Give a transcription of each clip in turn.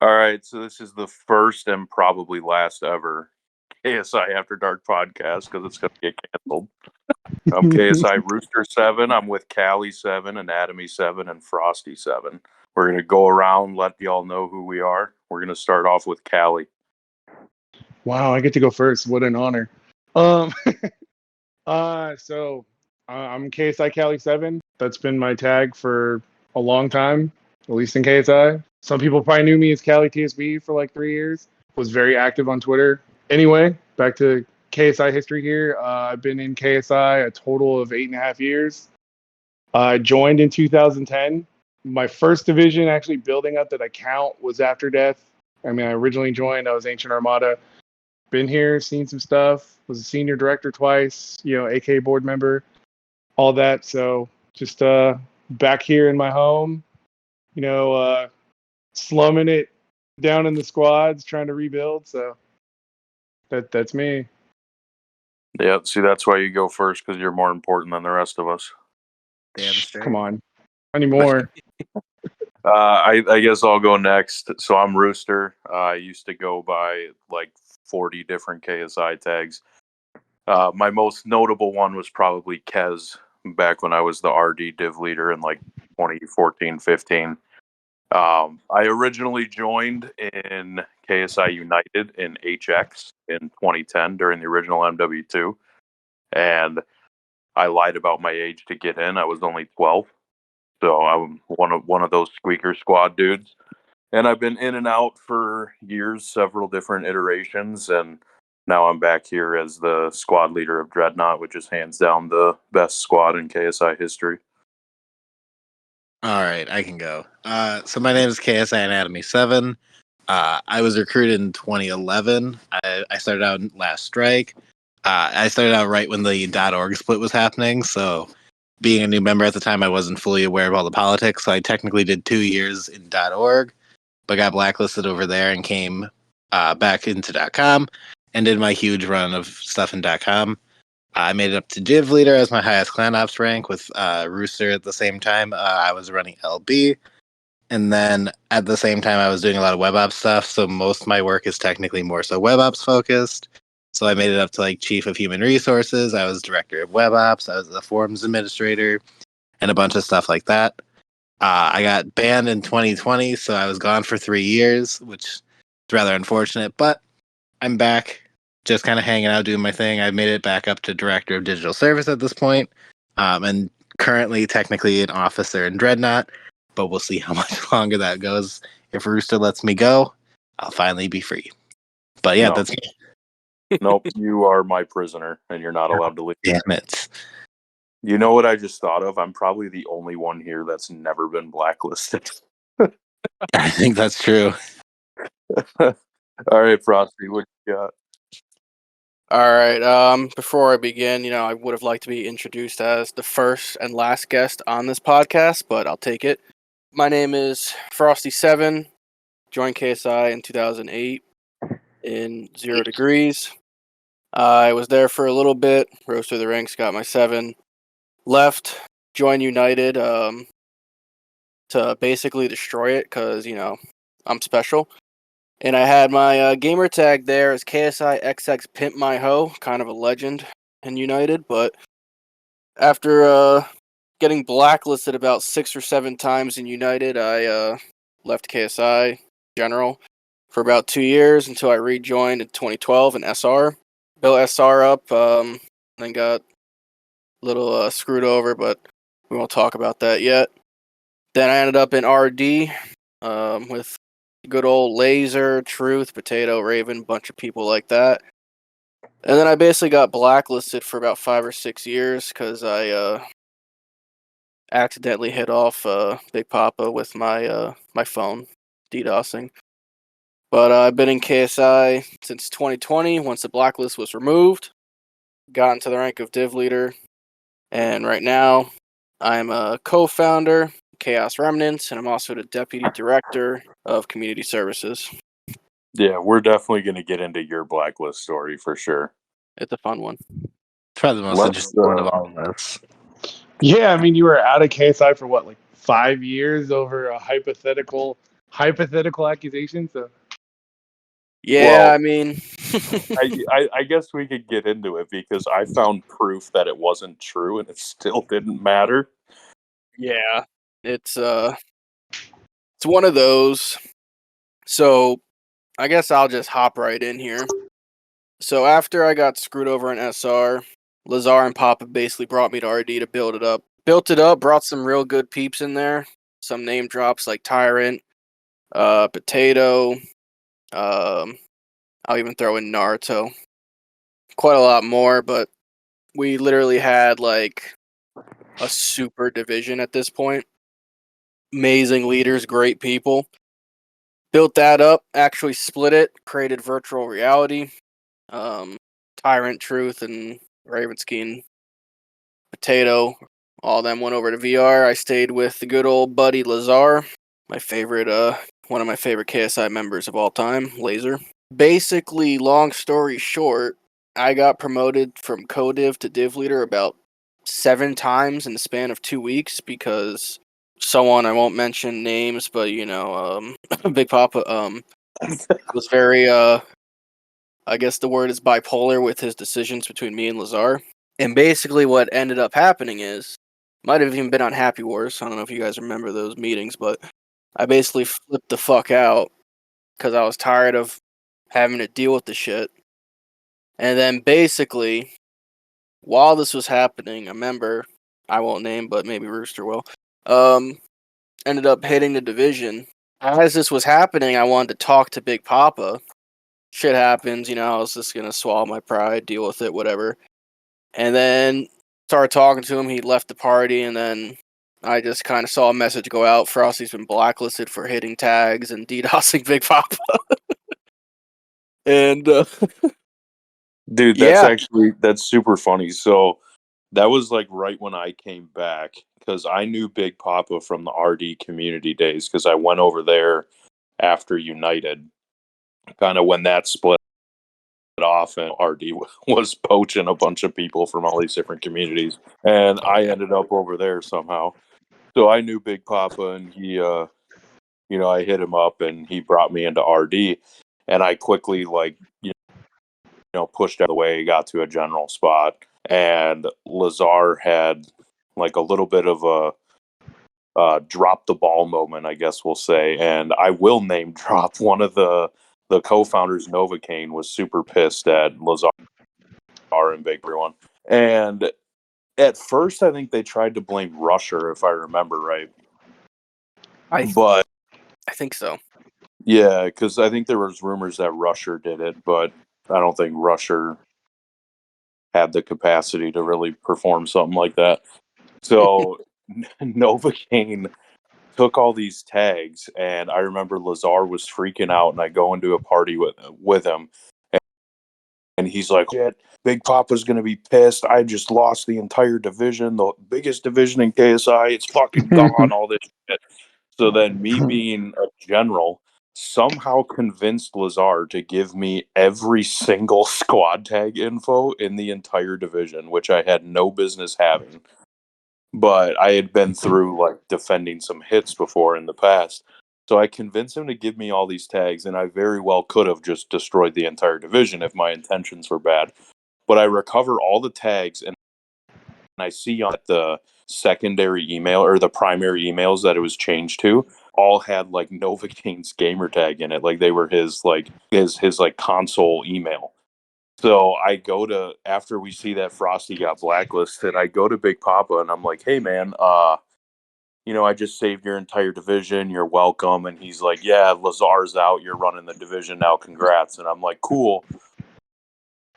All right, so this is the first and probably last ever KSI After Dark podcast because it's going to get canceled. I'm KSI Rooster 7. I'm with Callie 7, Anatomy 7, and Frosty 7. We're going to go around, let y'all know who we are. We're going to start off with Callie. Wow, I get to go first. What an honor. I'm KSI Cali 7. That's been my tag for a long time, at least in KSI. Some people probably knew me as Cali TSB for like 3 years. Was very active on Twitter. Anyway, back to KSI history here. I've been in KSI a total of 8.5 years. I joined in 2010. My first division actually building up that I count was After Death. I mean, I originally joined, I was Ancient Armada. Been here, seen some stuff, was a senior director twice, AK board member, all that. So just back here in my home, slumming it down in the squads, trying to rebuild. So that's me. Yeah, see, that's why you go first, because you're more important than the rest of us. Damn straight. Come on. Anymore. I guess I'll go next. So I'm Rooster. I used to go by like 40 different KSI tags. My most notable one was probably Kez back when I was the RD div leader in like 2014, 15. I originally joined in KSI United in HX in 2010 during the original MW2. And I lied about my age to get in. I was only 12. So I'm one of those squeaker squad dudes. And I've been in and out for years, several different iterations, and now I'm back here as the squad leader of Dreadnought, which is hands down the best squad in KSI history. All right, I can go. So my name is KSI Anatomy 7. I was recruited in 2011. I started out in Last Strike. I started out right when the .org split was happening, so being a new member at the time, I wasn't fully aware of all the politics, so I technically did 2 years in .org, but got blacklisted over there and came back into .com and did my huge run of stuff in .com. I made it up to Div Leader as my highest clan ops rank with Rooster at the same time. I was running LB. And then at the same time, I was doing a lot of web ops stuff. So most of my work is technically more so web ops focused. So I made it up to like Chief of Human Resources. I was Director of Web Ops. I was the Forums Administrator and a bunch of stuff like that. I got banned in 2020, so I was gone for 3 years, which is rather unfortunate. But I'm back, just kind of hanging out, doing my thing. I've made it back up to Director of Digital Service at this point, and currently technically an officer in Dreadnought, but we'll see how much longer that goes. If Rooster lets me go, I'll finally be free. But yeah, that's me. Nope, you are my prisoner, and you're not allowed to leave. Damn it. You know what I just thought of? I'm probably the only one here that's never been blacklisted. I think that's true. All right, Frosty, what you got? All right. Before I begin, I would have liked to be introduced as the first and last guest on this podcast, but I'll take it. My name is Frosty7. Joined KSI in 2008 in 0 Degrees. I was there for a little bit, rose through the ranks, got my 7. Left, joined United to basically destroy it because, I'm special. And I had my gamer tag there as KSI XX Pimp My Hoe, kind of a legend in United. But after getting blacklisted about 6 or 7 times in United, I left KSI General for about 2 years until I rejoined in 2012 in SR. Built SR up, and got a little screwed over, but we won't talk about that yet. Then I ended up in RD with good old Laser, Truth, Potato, Raven, bunch of people like that. And then I basically got blacklisted for about 5 or 6 years because I accidentally hit off Big Papa with my phone, DDoSing. But I've been in KSI since 2020, once the blacklist was removed. Got into the rank of Div Leader. And right now, I'm a co-founder, Chaos Remnants, and I'm also the Deputy Director of Community Services. Yeah, we're definitely going to get into your blacklist story for sure. It's a fun one. It's probably the most interesting one of all of us. Yeah, I mean, you were out of KSI for what, like 5 years over a hypothetical hypothetical accusation. So Yeah, Well, I mean, I guess we could get into it because I found proof that it wasn't true and it still didn't matter. yeah, it's one of those. So I guess I'll just hop right in here. So after I got screwed over in SR, Lazar and Papa basically brought me to RD to build it up. Built it up, brought some real good peeps in there. Some name drops like Tyrant, Potato. I'll even throw in Naruto. Quite a lot more, but we literally had like a super division at this point. Amazing leaders, great people. Built that up, actually split it, created virtual reality. Tyrant, Truth, and Ravenskin, Potato, all them went over to VR. I stayed with the good old buddy Lazar, my favorite, one of my favorite KSI members of all time, Laser. Basically, long story short, I got promoted from co-div to div leader about 7 times in the span of 2 weeks because someone, I won't mention names, but Big Papa was very I guess the word is bipolar with his decisions between me and Lazar. And basically what ended up happening is, might have even been on Happy Wars. I don't know if you guys remember those meetings, but I basically flipped the fuck out because I was tired of having to deal with the shit. And then basically, while this was happening, a member, I won't name, but maybe Rooster will, ended up hitting the division. As this was happening, I wanted to talk to Big Papa. Shit happens, I was just gonna swallow my pride, deal with it, whatever. And then started talking to him. He left the party, and then I just kind of saw a message go out. Frosty's been blacklisted for hitting tags and DDoSing Big Papa. And Dude, yeah, that's super funny. So that was like right when I came back because I knew Big Papa from the RD community days because I went over there after United, kind of when that split off and RD was poaching a bunch of people from all these different communities, and I ended up over there somehow. So I knew Big Papa, and I hit him up, and he brought me into RD, and I quickly pushed out of the way, got to a general spot, and Lazar had like a little bit of a drop the ball moment, I guess we'll say. And I will name drop one of the co-founders, Novocaine, was super pissed at Lazar and Big Everyone. And at first, I think they tried to blame Rusher, if I remember right. But I think so. yeah, because I think there was rumors that Rusher did it, but I don't think Rusher had the capacity to really perform something like that. So Novocaine took all these tags, and I remember Lazar was freaking out, and I go into a party with him, and he's like, "Shit, Big Papa's gonna be pissed. I just lost the entire division, the biggest division in KSI. It's fucking gone. All this shit." So then, me being a general, somehow convinced Lazar to give me every single squad tag info in the entire division, which I had no business having. But I had been through like defending some hits before in the past. So I convinced him to give me all these tags, and I very well could have just destroyed the entire division if my intentions were bad. But I recover all the tags, and I see on the secondary email or the primary emails that it was changed to all had like Novocaine's gamer tag in it, like they were his like console email. So I go to, after we see that Frosty got blacklisted, I go to Big Papa and I'm like, "Hey man, I just saved your entire division. You're welcome." And he's like, "Yeah, Lazar's out. You're running the division now. Congrats." And I'm like, "Cool,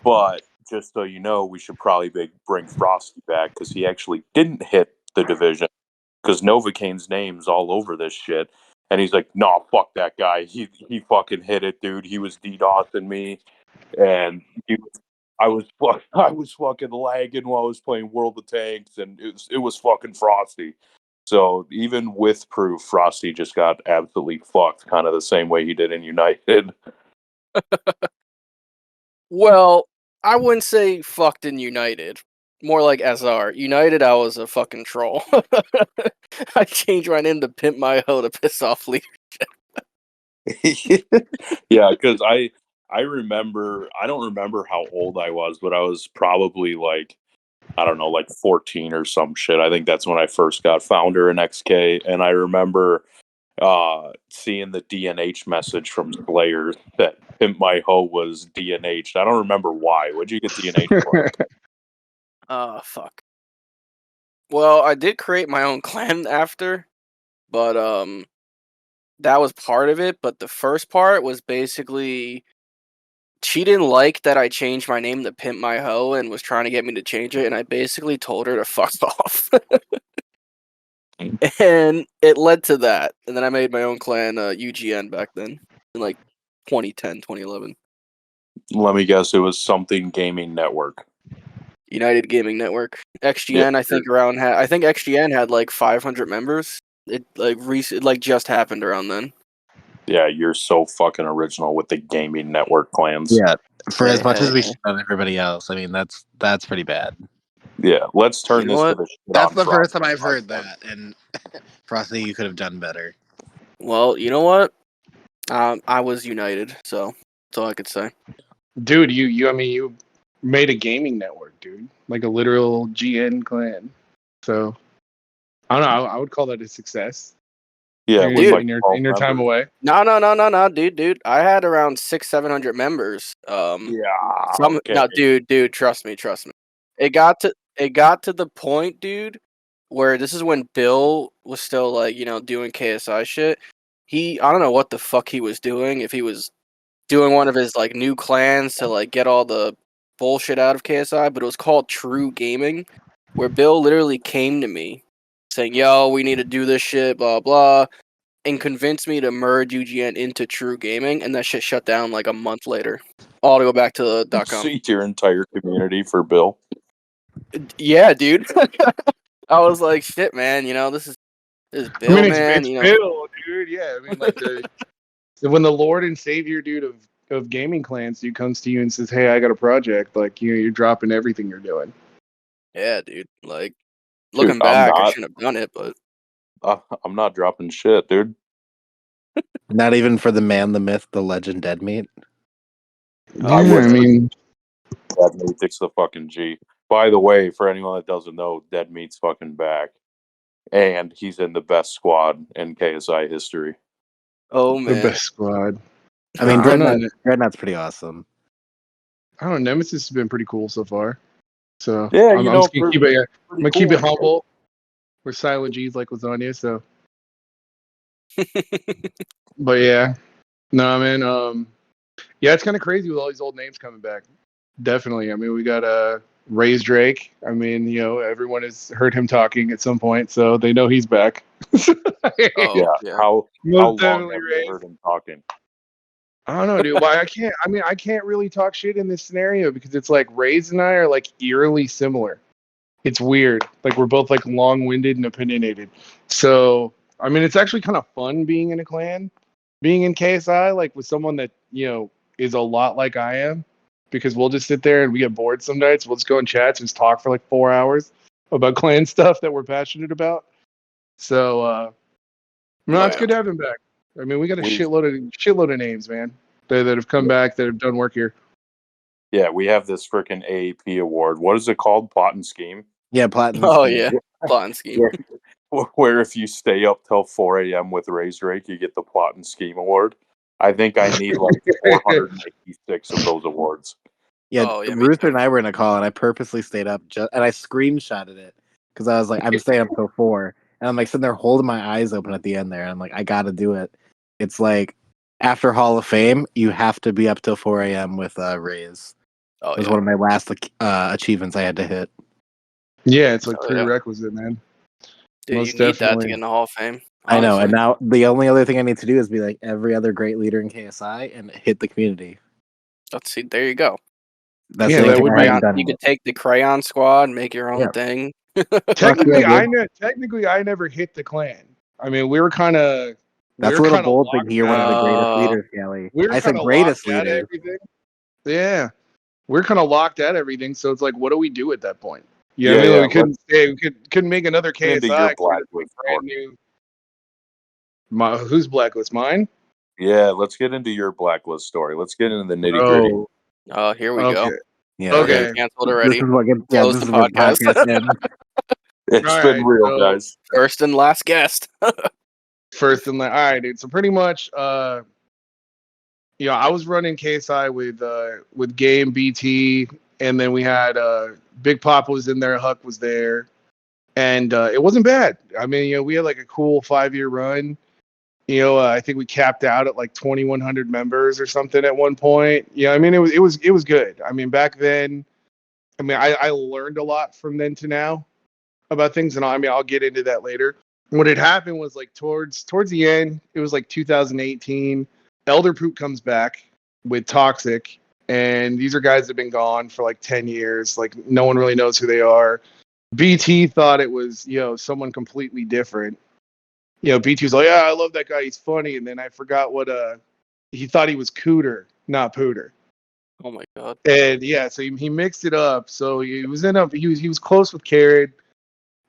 but just so you know, we should probably bring Frosty back because he actually didn't hit the division because Novocaine's name's all over this shit." And he's like, "No, fuck that guy. He fucking hit it, dude. He was DDoSing me, and I was fucking lagging while I was playing World of Tanks, and it was fucking Frosty." So even with proof, Frosty just got absolutely fucked, kind of the same way he did in United. Well, I wouldn't say fucked in United. More like SR. United, I was a fucking troll. I changed right into Pimp My Hoe to piss off leader. Yeah, because I remember, I don't remember how old I was, but I was probably like, I don't know, like 14 or some shit. I think that's when I first got founder in XK, and I remember seeing the DNH message from Slayer that Pimp My Hoe was DNH. I don't remember why. What'd you get DNH for? Fuck. Well, I did create my own clan after, but that was part of it. But the first part was basically she didn't like that I changed my name to Pimp My Hoe and was trying to get me to change it, and I basically told her to fuck off. And it led to that. And then I made my own clan, UGN, back then in like 2010, 2011. Let me guess, it was something gaming network. United Gaming Network. XGN, Yeah, I think I think XGN had like 500 members. It like just happened around then. Yeah, you're so fucking original with the gaming network clans. Yeah, for as much as we Hey. shit on everybody else, I mean that's pretty bad. Yeah, let's turn You know this to what? the shit That's on the first Frosty time I've heard podcast. that, and Frosty, you could have done better. Well, you know what? I was United, so that's all I could say. Dude, I mean, you made a gaming network, dude, like a literal GN clan. So I don't know. I would call that a success. Yeah, in, with Dude. like in your 12 in your time members. away. No, dude. I had around 700 members. Yeah, okay. No, dude, trust me. It got to the point, dude, where this is when Bill was still like, doing KSI shit. I don't know what the fuck he was doing, if he was doing one of his like new clans to like get all the bullshit out of KSI, but it was called True Gaming, where Bill literally came to me saying, "Yo, we need to do this shit, blah blah," and convinced me to merge UGN into True Gaming, and that shit shut down like a month later. All to go back to the .com. See your entire community for Bill. Yeah, dude. I was like, shit, man. This is I mean, Bill, man. it's Bill, dude. Yeah, I mean, like when the Lord and Savior, dude, of gaming clans, dude, comes to you and says, "Hey, I got a project," like you're dropping everything you're doing. Yeah, dude. Like Dude, looking back, I shouldn't have done it, but I'm not dropping shit, dude. Not even for the man, the myth, the legend, Dead Meat. Yeah, I mean, Dead Meat's the fucking G. By the way, for anyone that doesn't know, Dead Meat's fucking back. And he's in the best squad in KSI history. oh the man, best squad. I mean, I don't know. Dreadnought's pretty awesome. I don't know. Nemesis has been pretty cool so far. So Yeah, I'm just gonna keep it. I'm pretty gonna keep cool. it humble. We're silent G's like lasagna. So, but yeah, no, I mean, yeah, it's kind of crazy with all these old names coming back. Definitely. I mean, we got Ray's Drake. I mean, everyone has heard him talking at some point, so they know he's back. oh Yeah. yeah. How Most long definitely have Ray. you heard him talking? I don't know, dude. Why I can't? I mean, I can't really talk shit in this scenario because it's like Ray's and I are like eerily similar. It's weird. Like we're both like long-winded and opinionated. So I mean, it's actually kind of fun being in a clan, being in KSI, like with someone that is a lot like I am, because we'll just sit there and we get bored some nights. We'll just go in chats and just talk for like 4 hours about clan stuff that we're passionate about. So no, it's Yeah. good to have him back. I mean, we got a We- shitload of names, man, that have come back that have done work here. Yeah, we have this freaking AAP award. What is it called? Plot and Scheme? Yeah, Platinum. Oh Scheme. yeah. Plot and scheme. Where if you stay up till 4 a.m. with Ray's Drake, you get the Plot and Scheme award. I think I need like 486 of those awards. Yeah, Oh, yeah, me Ruther too. and I were in a call, and I purposely stayed up, and I screenshotted it because I was like, I'm staying up till 4, and I'm like sitting there holding my eyes open at the end there, and I'm like, I got to do it. It's like after Hall of Fame, you have to be up till 4 a.m. with Rays. Oh It was yeah. one of my last achievements I had to hit. Yeah, it's like Oh, yeah. prerequisite, man. Dude, Most you need that to definitely. get in the Hall of Fame. I know, and honestly. now the only other thing I need to do is be like every other great leader in KSI and hit the community. Let's see. There you go. That's Yeah, the that only thing would I be- haven't done You yet. could take the Crayon Squad, make your own Yeah. thing. Technically, yeah, I never hit the clan. I mean, we were kind of. That's a little bold to hear one of the greatest out. leaders, Kelly. We were I said kind of greatest locked out of leader. everything. Yeah, we're kind of locked at everything. So it's like, what do we do at that point? Yeah, I mean, yeah, we couldn't stay. We couldn't make another Into KSI. your 'Cause we had to blacklist. brand new. Whose blacklist? Mine. Yeah, let's get into your blacklist story. Let's get into the nitty gritty. Oh, Oh, here we okay. go. Yeah. Okay. Canceled This already. is what gets, Close this the is what podcast. podcast ends. It's All been right, real, so- guys. First and last guest. First and last. All right, dude. So pretty much, I was running KSI with Game BT, and then we had Big Pop was in there, Huck was there, and it wasn't bad. I mean, we had like a cool 5-year run. I think we capped out at like 2,100 members or something at one point. Yeah, I mean, it was good. I mean, back then, I learned a lot from then to now about things, and I'll get into that later. What had happened was like towards the end, it was like 2018. Elder Poop comes back with Toxic, and these are guys that have been gone for like 10 years. Like no one really knows who they are. BT thought it was someone completely different. BT was like, yeah, I love that guy. He's funny. And then I forgot what he thought he was Cooter, not Pooter. Oh my god. And yeah, so he mixed it up. So he was close with Carrot.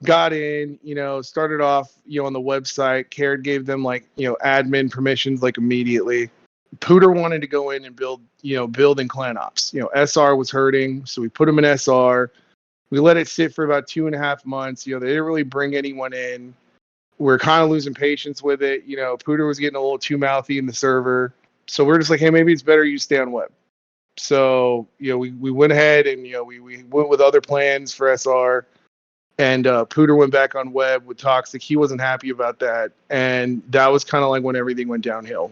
Got in, started off, on the website. Carrot gave them like, admin permissions like immediately. Pooter wanted to go in and build in clan ops. SR was hurting, so we put him in SR. We let it sit for about 2.5 months. They didn't really bring anyone in. We're kind of losing patience with it. Pooter was getting a little too mouthy in the server. So we're just like, hey, maybe it's better you stay on web. So, we went ahead and, we went with other plans for SR. And Pooter went back on web with Toxic. He wasn't happy about that. And that was kind of like when everything went downhill.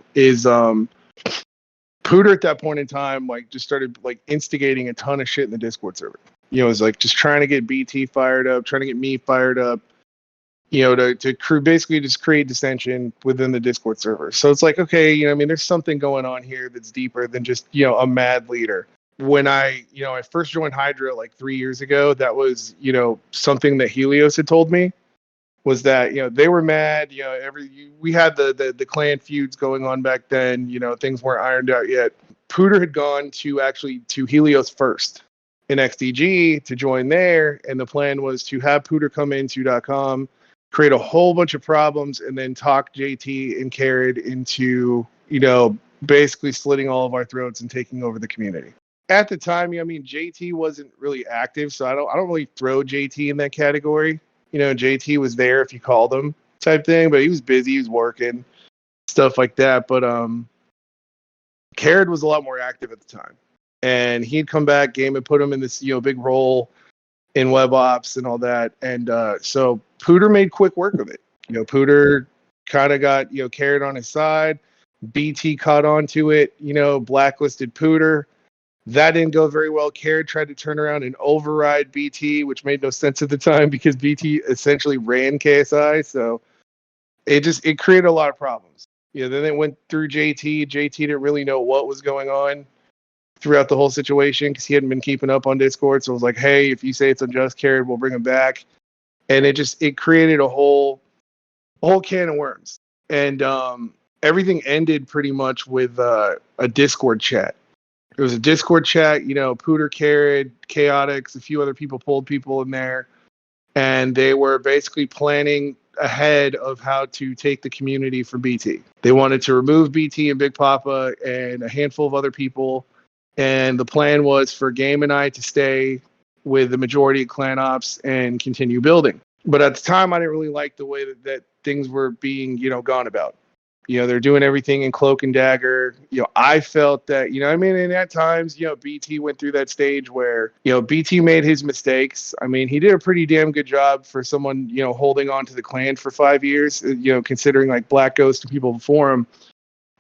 Pooter at that point in time, like, just started like instigating a ton of shit in the Discord server. It was like just trying to get BT fired up, trying to get me fired up, to basically just create dissension within the Discord server. So it's like, okay, there's something going on here that's deeper than just, a mad leader. When I first joined Hydra like 3 years ago, that was, something that Helios had told me was that, they were mad, we had the clan feuds going on back then, things weren't ironed out yet. Pooter had gone to Helios first in XDG to join there. And the plan was to have Pooter come into .com, create a whole bunch of problems, and then talk JT and Carrot into, basically slitting all of our throats and taking over the community. At the time, JT wasn't really active, so I don't really throw JT in that category. JT was there if you called him type thing, but he was busy, he was working, stuff like that. But Carrot was a lot more active at the time. And he'd come back, Game had put him in this, big role in web ops and all that. And so Pooter made quick work of it. Pooter kind of got, Carrot on his side. BT caught on to it, blacklisted Pooter. That didn't go very well. Carrot tried to turn around and override BT, which made no sense at the time because BT essentially ran KSI. So it created a lot of problems. Then it went through JT. JT didn't really know what was going on throughout the whole situation because he hadn't been keeping up on Discord. So it was like, hey, if you say it's unjust, Carrot, we'll bring him back. And it created a whole can of worms. And everything ended pretty much with a Discord chat. It was a Discord chat, Pooter, Carrot, Chaotix, a few other people pulled people in there. And they were basically planning ahead of how to take the community for BT. They wanted to remove BT and Big Papa and a handful of other people. And the plan was for Game and I to stay with the majority of clan ops and continue building. But at the time, I didn't really like the way that things were being, gone about. They're doing everything in cloak and dagger. I felt that, and at times, BT went through that stage where, BT made his mistakes. He did a pretty damn good job for someone, holding on to the clan for 5 years, considering like Black Ghost and people before him.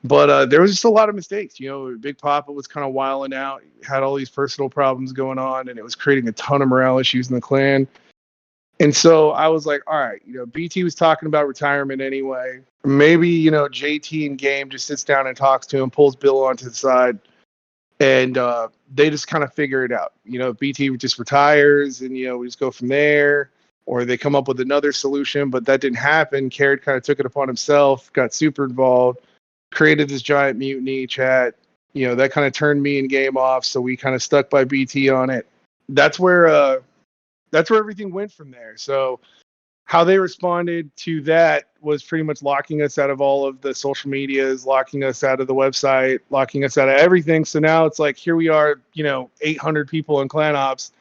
But there was just a lot of mistakes. Big Papa was kind of wilding out, had all these personal problems going on, and it was creating a ton of morale issues in the clan. And so I was like, all right, BT was talking about retirement anyway. Maybe, JT and Game just sits down and talks to him, pulls Bill onto the side, and they just kind of figure it out. BT just retires and, we just go from there, or they come up with another solution, but that didn't happen. Carrot kind of took it upon himself, got super involved, created this giant mutiny chat. That kind of turned me and Game off, so we kind of stuck by BT on it. That's where everything went from there. So how they responded to that was pretty much locking us out of all of the social medias, locking us out of the website, locking us out of everything. So now it's like, here we are, 800 people in clan ops,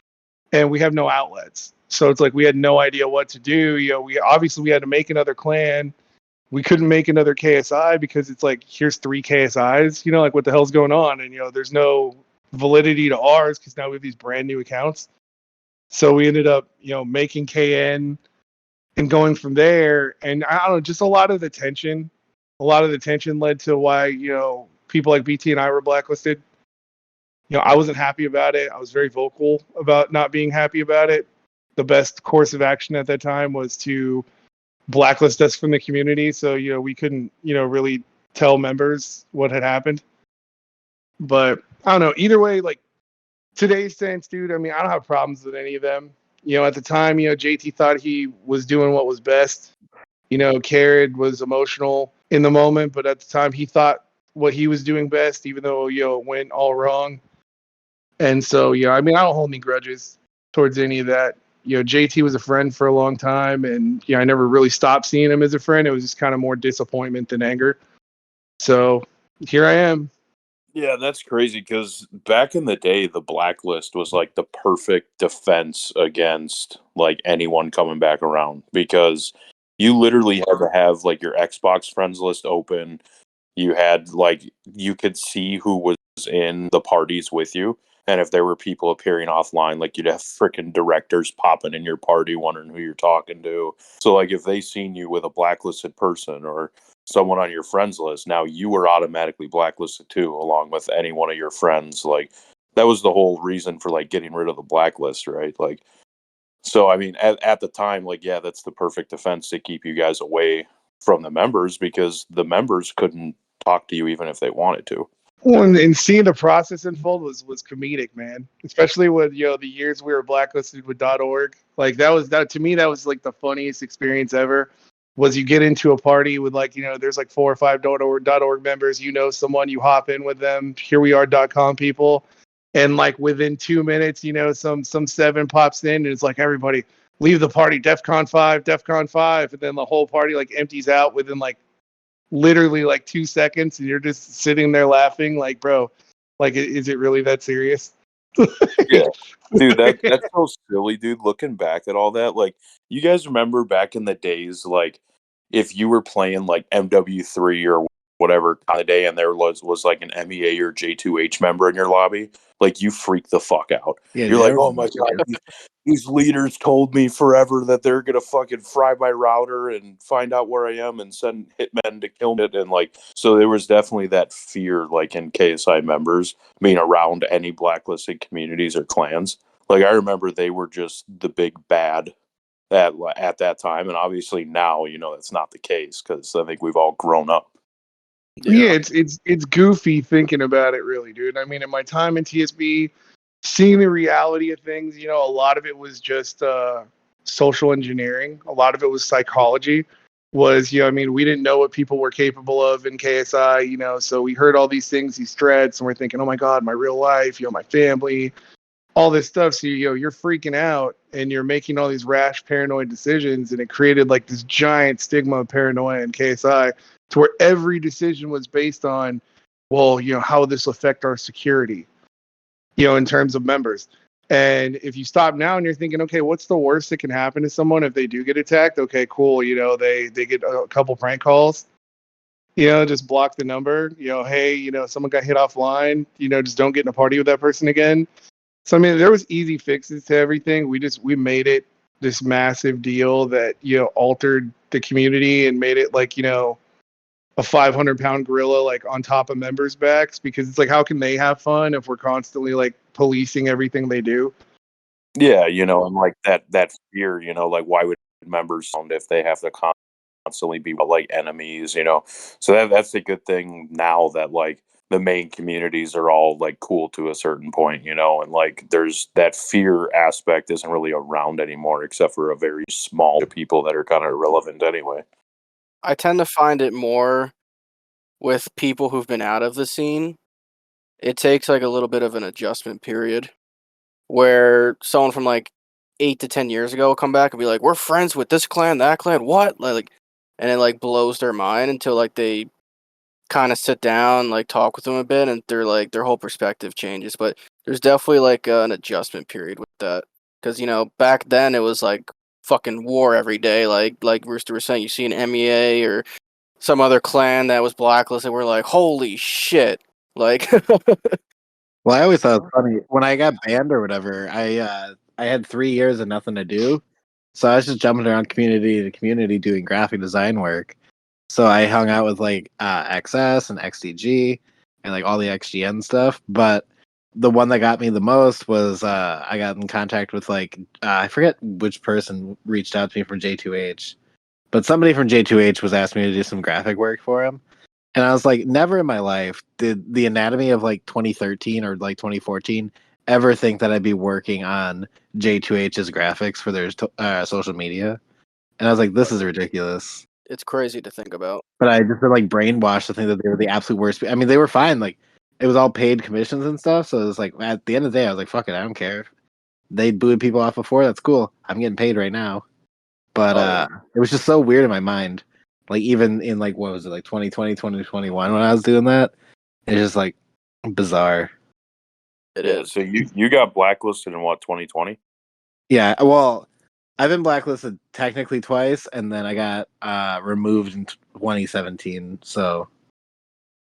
and we have no outlets. So it's like we had no idea what to do. We had to make another clan. We couldn't make another KSI because it's like, here's 3 KSIs, like what the hell's going on? And there's no validity to ours because now we have these brand new accounts. So we ended up, making KN and going from there. And I don't know, just a lot of the tension led to why, people like BT and I were blacklisted. I wasn't happy about it. I was very vocal about not being happy about it. The best course of action at that time was to blacklist us from the community. So, we couldn't, really tell members what had happened. But I don't know. Either way, like today's sense, dude, I mean, I don't have problems with any of them. At the time, JT thought he was doing what was best. Carrot was emotional in the moment, but at the time he thought what he was doing best, even though, it went all wrong. And so, I mean, I don't hold any grudges towards any of that. JT was a friend for a long time, and I never really stopped seeing him as a friend. It was just kind of more disappointment than anger. So here I am. Yeah, that's crazy because back in the day, the blacklist was like the perfect defense against like anyone coming back around because you literally had to have like your Xbox friends list open. You had like you could see who was in the parties with you. And if there were people appearing offline, like you'd have freaking directors popping in your party wondering who you're talking to. So like if they seen you with a blacklisted person or someone on your friends list, now you were automatically blacklisted too, along with any one of your friends. Like that was the whole reason for like getting rid of the blacklist, right? Like so I mean at the time, like yeah, that's the perfect defense to keep you guys away from the members because the members couldn't talk to you even if they wanted to. Well, and seeing the process unfold was comedic, man. Especially with the years we were blacklisted with .org. Like that to me that was like the funniest experience ever. Was you get into a party with like there's like 4 or 5 .org members. Someone, you hop in with them. Here we are .com people, and like within 2 minutes, some 7 pops in and it's like everybody leave the party. DEFCON 5, and then the whole party like empties out within like literally like 2 seconds, and you're just sitting there laughing like, bro, like is it really that serious? Yeah, dude, that's so silly, dude. Looking back at all that, like, you guys remember back in the days, like, if you were playing like MW3 or whatever kind of day, and there was like an MEA or J2H member in your lobby, like you freak the fuck out. Yeah, You're like, oh everyone my was god, these leaders told me forever that they're gonna fucking fry my router and find out where I am and send hitmen to kill it, and like, so there was definitely that fear, like in KSI members being around any blacklisted communities or clans. Like I remember they were just the big bad at that time, and obviously now that's not the case because I think we've all grown up. Yeah, it's goofy thinking about it, really, dude. I mean, in my time in TSB, seeing the reality of things, a lot of it was just social engineering. A lot of it was psychology. I mean, we didn't know what people were capable of in KSI, so we heard all these things, these threats, and we're thinking, oh my God, my real life, my family, all this stuff. So, you're freaking out and you're making all these rash, paranoid decisions, and it created like this giant stigma of paranoia in KSI to where every decision was based on, well, how will this affect our security? In terms of members. And if you stop now and you're thinking, okay, what's the worst that can happen to someone if they do get attacked? Okay, cool. They get a couple prank calls, just block the number, hey, someone got hit offline, just don't get in a party with that person again. So, I mean, there was easy fixes to everything. We made it this massive deal that, altered the community and made it like, a 500-pound gorilla like on top of members' backs, because it's like, how can they have fun if we're constantly like policing everything they do? Yeah, and like that fear, like why would members sound if they have to constantly be like enemies, So that's a good thing now that like the main communities are all like cool to a certain point, and like there's that fear aspect isn't really around anymore except for a very small people that are kind of irrelevant anyway. I tend to find it more with people who've been out of the scene. It takes like a little bit of an adjustment period where someone from like 8 to 10 years ago come back and be like, we're friends with this clan, that clan, what? Like, and it like blows their mind until like they kind of sit down, like talk with them a bit, and they're like their whole perspective changes. But there's definitely like an adjustment period with that, because back then it was like fucking war every day. Like Rooster was saying, you see an MEA or some other clan that was blacklisted, we're like, holy shit, like. Well, I always thought it was funny when I got banned or whatever. I had 3 years of nothing to do, so I was just jumping around community to community doing graphic design work. So I hung out with like XS and XDG and like all the XGN stuff. But the one that got me the most was I got in contact with like I forget which person reached out to me from J2H, but somebody from J2H was asking me to do some graphic work for him. And I was like, never in my life did the anatomy of like 2013 or like 2014 ever think that I'd be working on J2H's graphics for their social media. And I was like, this is ridiculous. It's crazy to think about. But I just been like brainwashed to think that they were the absolute worst. I mean, they were fine. Like it was all paid commissions and stuff. So it was like at the end of the day, I was like, fuck it, I don't care. They booed people off before. That's cool. I'm getting paid right now. But it was just so weird in my mind. Like even in like what was it like 2020, 2021 when I was doing that, it's just like bizarre. It Yeah, is. so you got blacklisted in what, 2020? Yeah, well, I've been blacklisted technically twice, and then I got removed in 2017. So,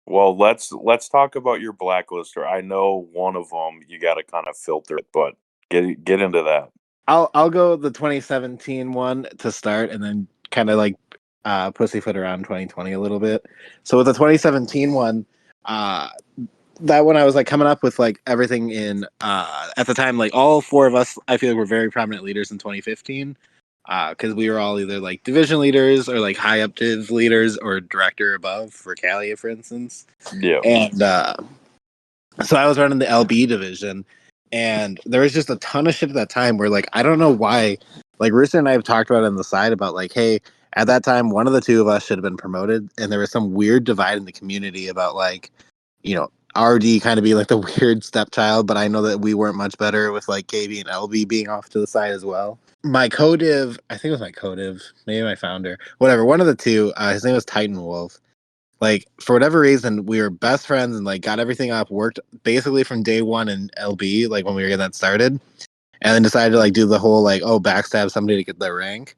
Well, let's talk about your blacklister. I know one of them you got to kind of filter it, but get into that. I'll go the 2017 one to start, and then kind of like pussyfoot around 2020 a little bit. So with the 2017 one, that one I was like coming up with like everything in at the time, like all four of us I feel like were very prominent leaders in 2015 because we were all either like division leaders or like high up div leaders or director above for Calia, for instance. Yeah. And so I was running the LB division, and there was just a ton of shit at that time where like I don't know why, like Rooster and I have talked about it on the side about like, hey, at that time one of the two of us should have been promoted, and there was some weird divide in the community about like, RD kind of being like the weird stepchild, but I know that we weren't much better with like KB and LB being off to the side as well. My co-div, I think it was my co-div, maybe my founder, whatever, one of the two, his name was Titan Wolf. Like for whatever reason, we were best friends and like got everything up, worked basically from day one in LB, like when we were getting that started, and then decided to like do the whole like, oh, backstab somebody to get their rank.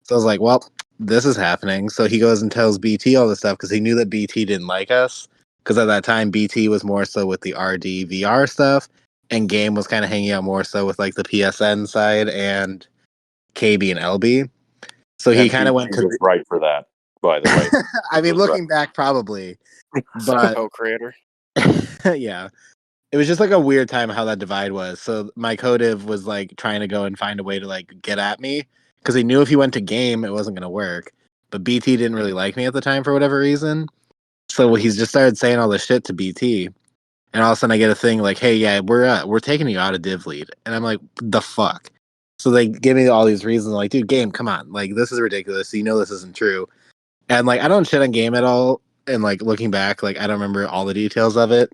So I was like, well, this is happening. So he goes and tells BT all this stuff because he knew that BT didn't like us. Because at that time, BT was more so with the RD VR stuff, and Game was kind of hanging out more so with like the PSN side and KB and LB. So he kind of went to right for that, by the way. I mean, looking back, probably, but Co-creator. yeah, it was just like a weird time how that divide was. So my co-div was like trying to go and find a way to like get at me because he knew if he went to Game, it wasn't going to work. But BT didn't really like me at the time for whatever reason. So he's just started saying all this shit to BT, and all of a sudden I get a thing like, "Hey, yeah, we're taking you out of div lead," and I'm like, "The fuck." So they give me all these reasons, like, "Dude, Game, come on, like this is ridiculous. You know this isn't true." And like I don't shit on Game at all, and like looking back, like I don't remember all the details of it,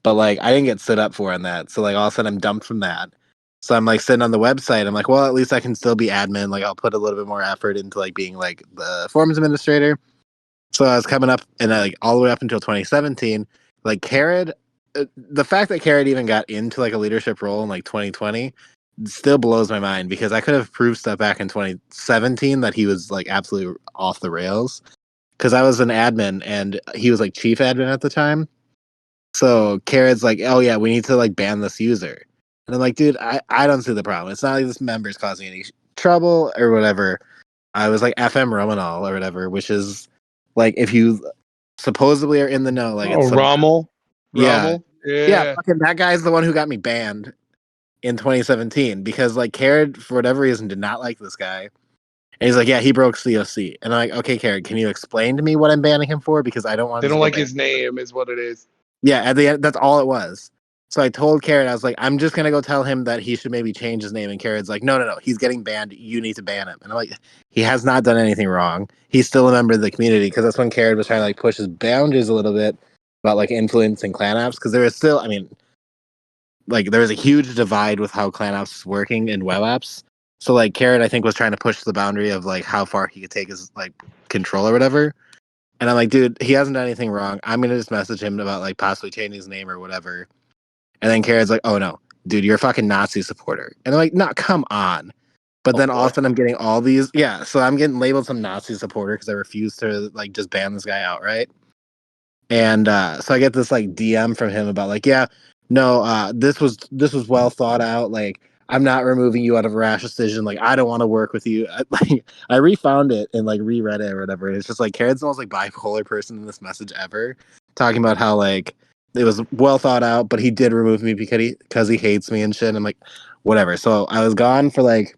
but like I didn't get stood up for on that. So like all of a sudden I'm dumped from that. So I'm like sitting on the website. I'm like, well, at least I can still be admin. Like I'll put a little bit more effort into like being like the forums administrator. So I was coming up, and like all the way up until 2017, like Carrot, the fact that Carrot even got into like a leadership role in like 2020 still blows my mind because I could have proved stuff back in 2017 that he was like absolutely off the rails. Because I was an admin and he was like chief admin at the time. So Carrot's like, oh yeah, we need to like ban this user. And I'm like, dude, I don't see the problem. It's not like this member is causing any trouble or whatever. I was like FM Romanol or whatever, which is like if you supposedly are in the know, like it's Rommel. yeah, Rommel? yeah. Fucking that guy's the one who got me banned in 2017 because like Carrot for whatever reason did not like this guy, and he's like, yeah, he broke COC, and I'm like, okay, Carrot, can you explain to me what I'm banning him for because I don't want. They to don't like ban his name, is what it is. Yeah, at the end, that's all it was. So I told Carrot, I was like, I'm just gonna go tell him that he should maybe change his name. And Carrot's like, no, he's getting banned. You need to ban him. And I'm like, he has not done anything wrong. He's still a member of the community because that's when Carrot was trying to like push his boundaries a little bit about like influencing clan apps because there was still, I mean, like there was a huge divide with how clan apps was working in web apps. So like Carrot, I think, was trying to push the boundary of like how far he could take his like control or whatever. And I'm like, dude, he hasn't done anything wrong. I'm gonna just message him about like possibly changing his name or whatever. And then Carrot's like, oh no, dude, you're a fucking Nazi supporter. And I'm like, no, come on. But then all of a sudden I'm getting all these, so I'm getting labeled some Nazi supporter because I refuse to like just ban this guy outright. And so I get this like DM from him about like, this was well thought out. Like, I'm not removing you out of a rash decision. Like, I don't want to work with you. I refound it and like reread it or whatever. And it's just like Carrot's the most like bipolar person in this message ever, talking about how like it was well thought out, but he did remove me because he hates me and shit. And I'm like, whatever. So I was gone for like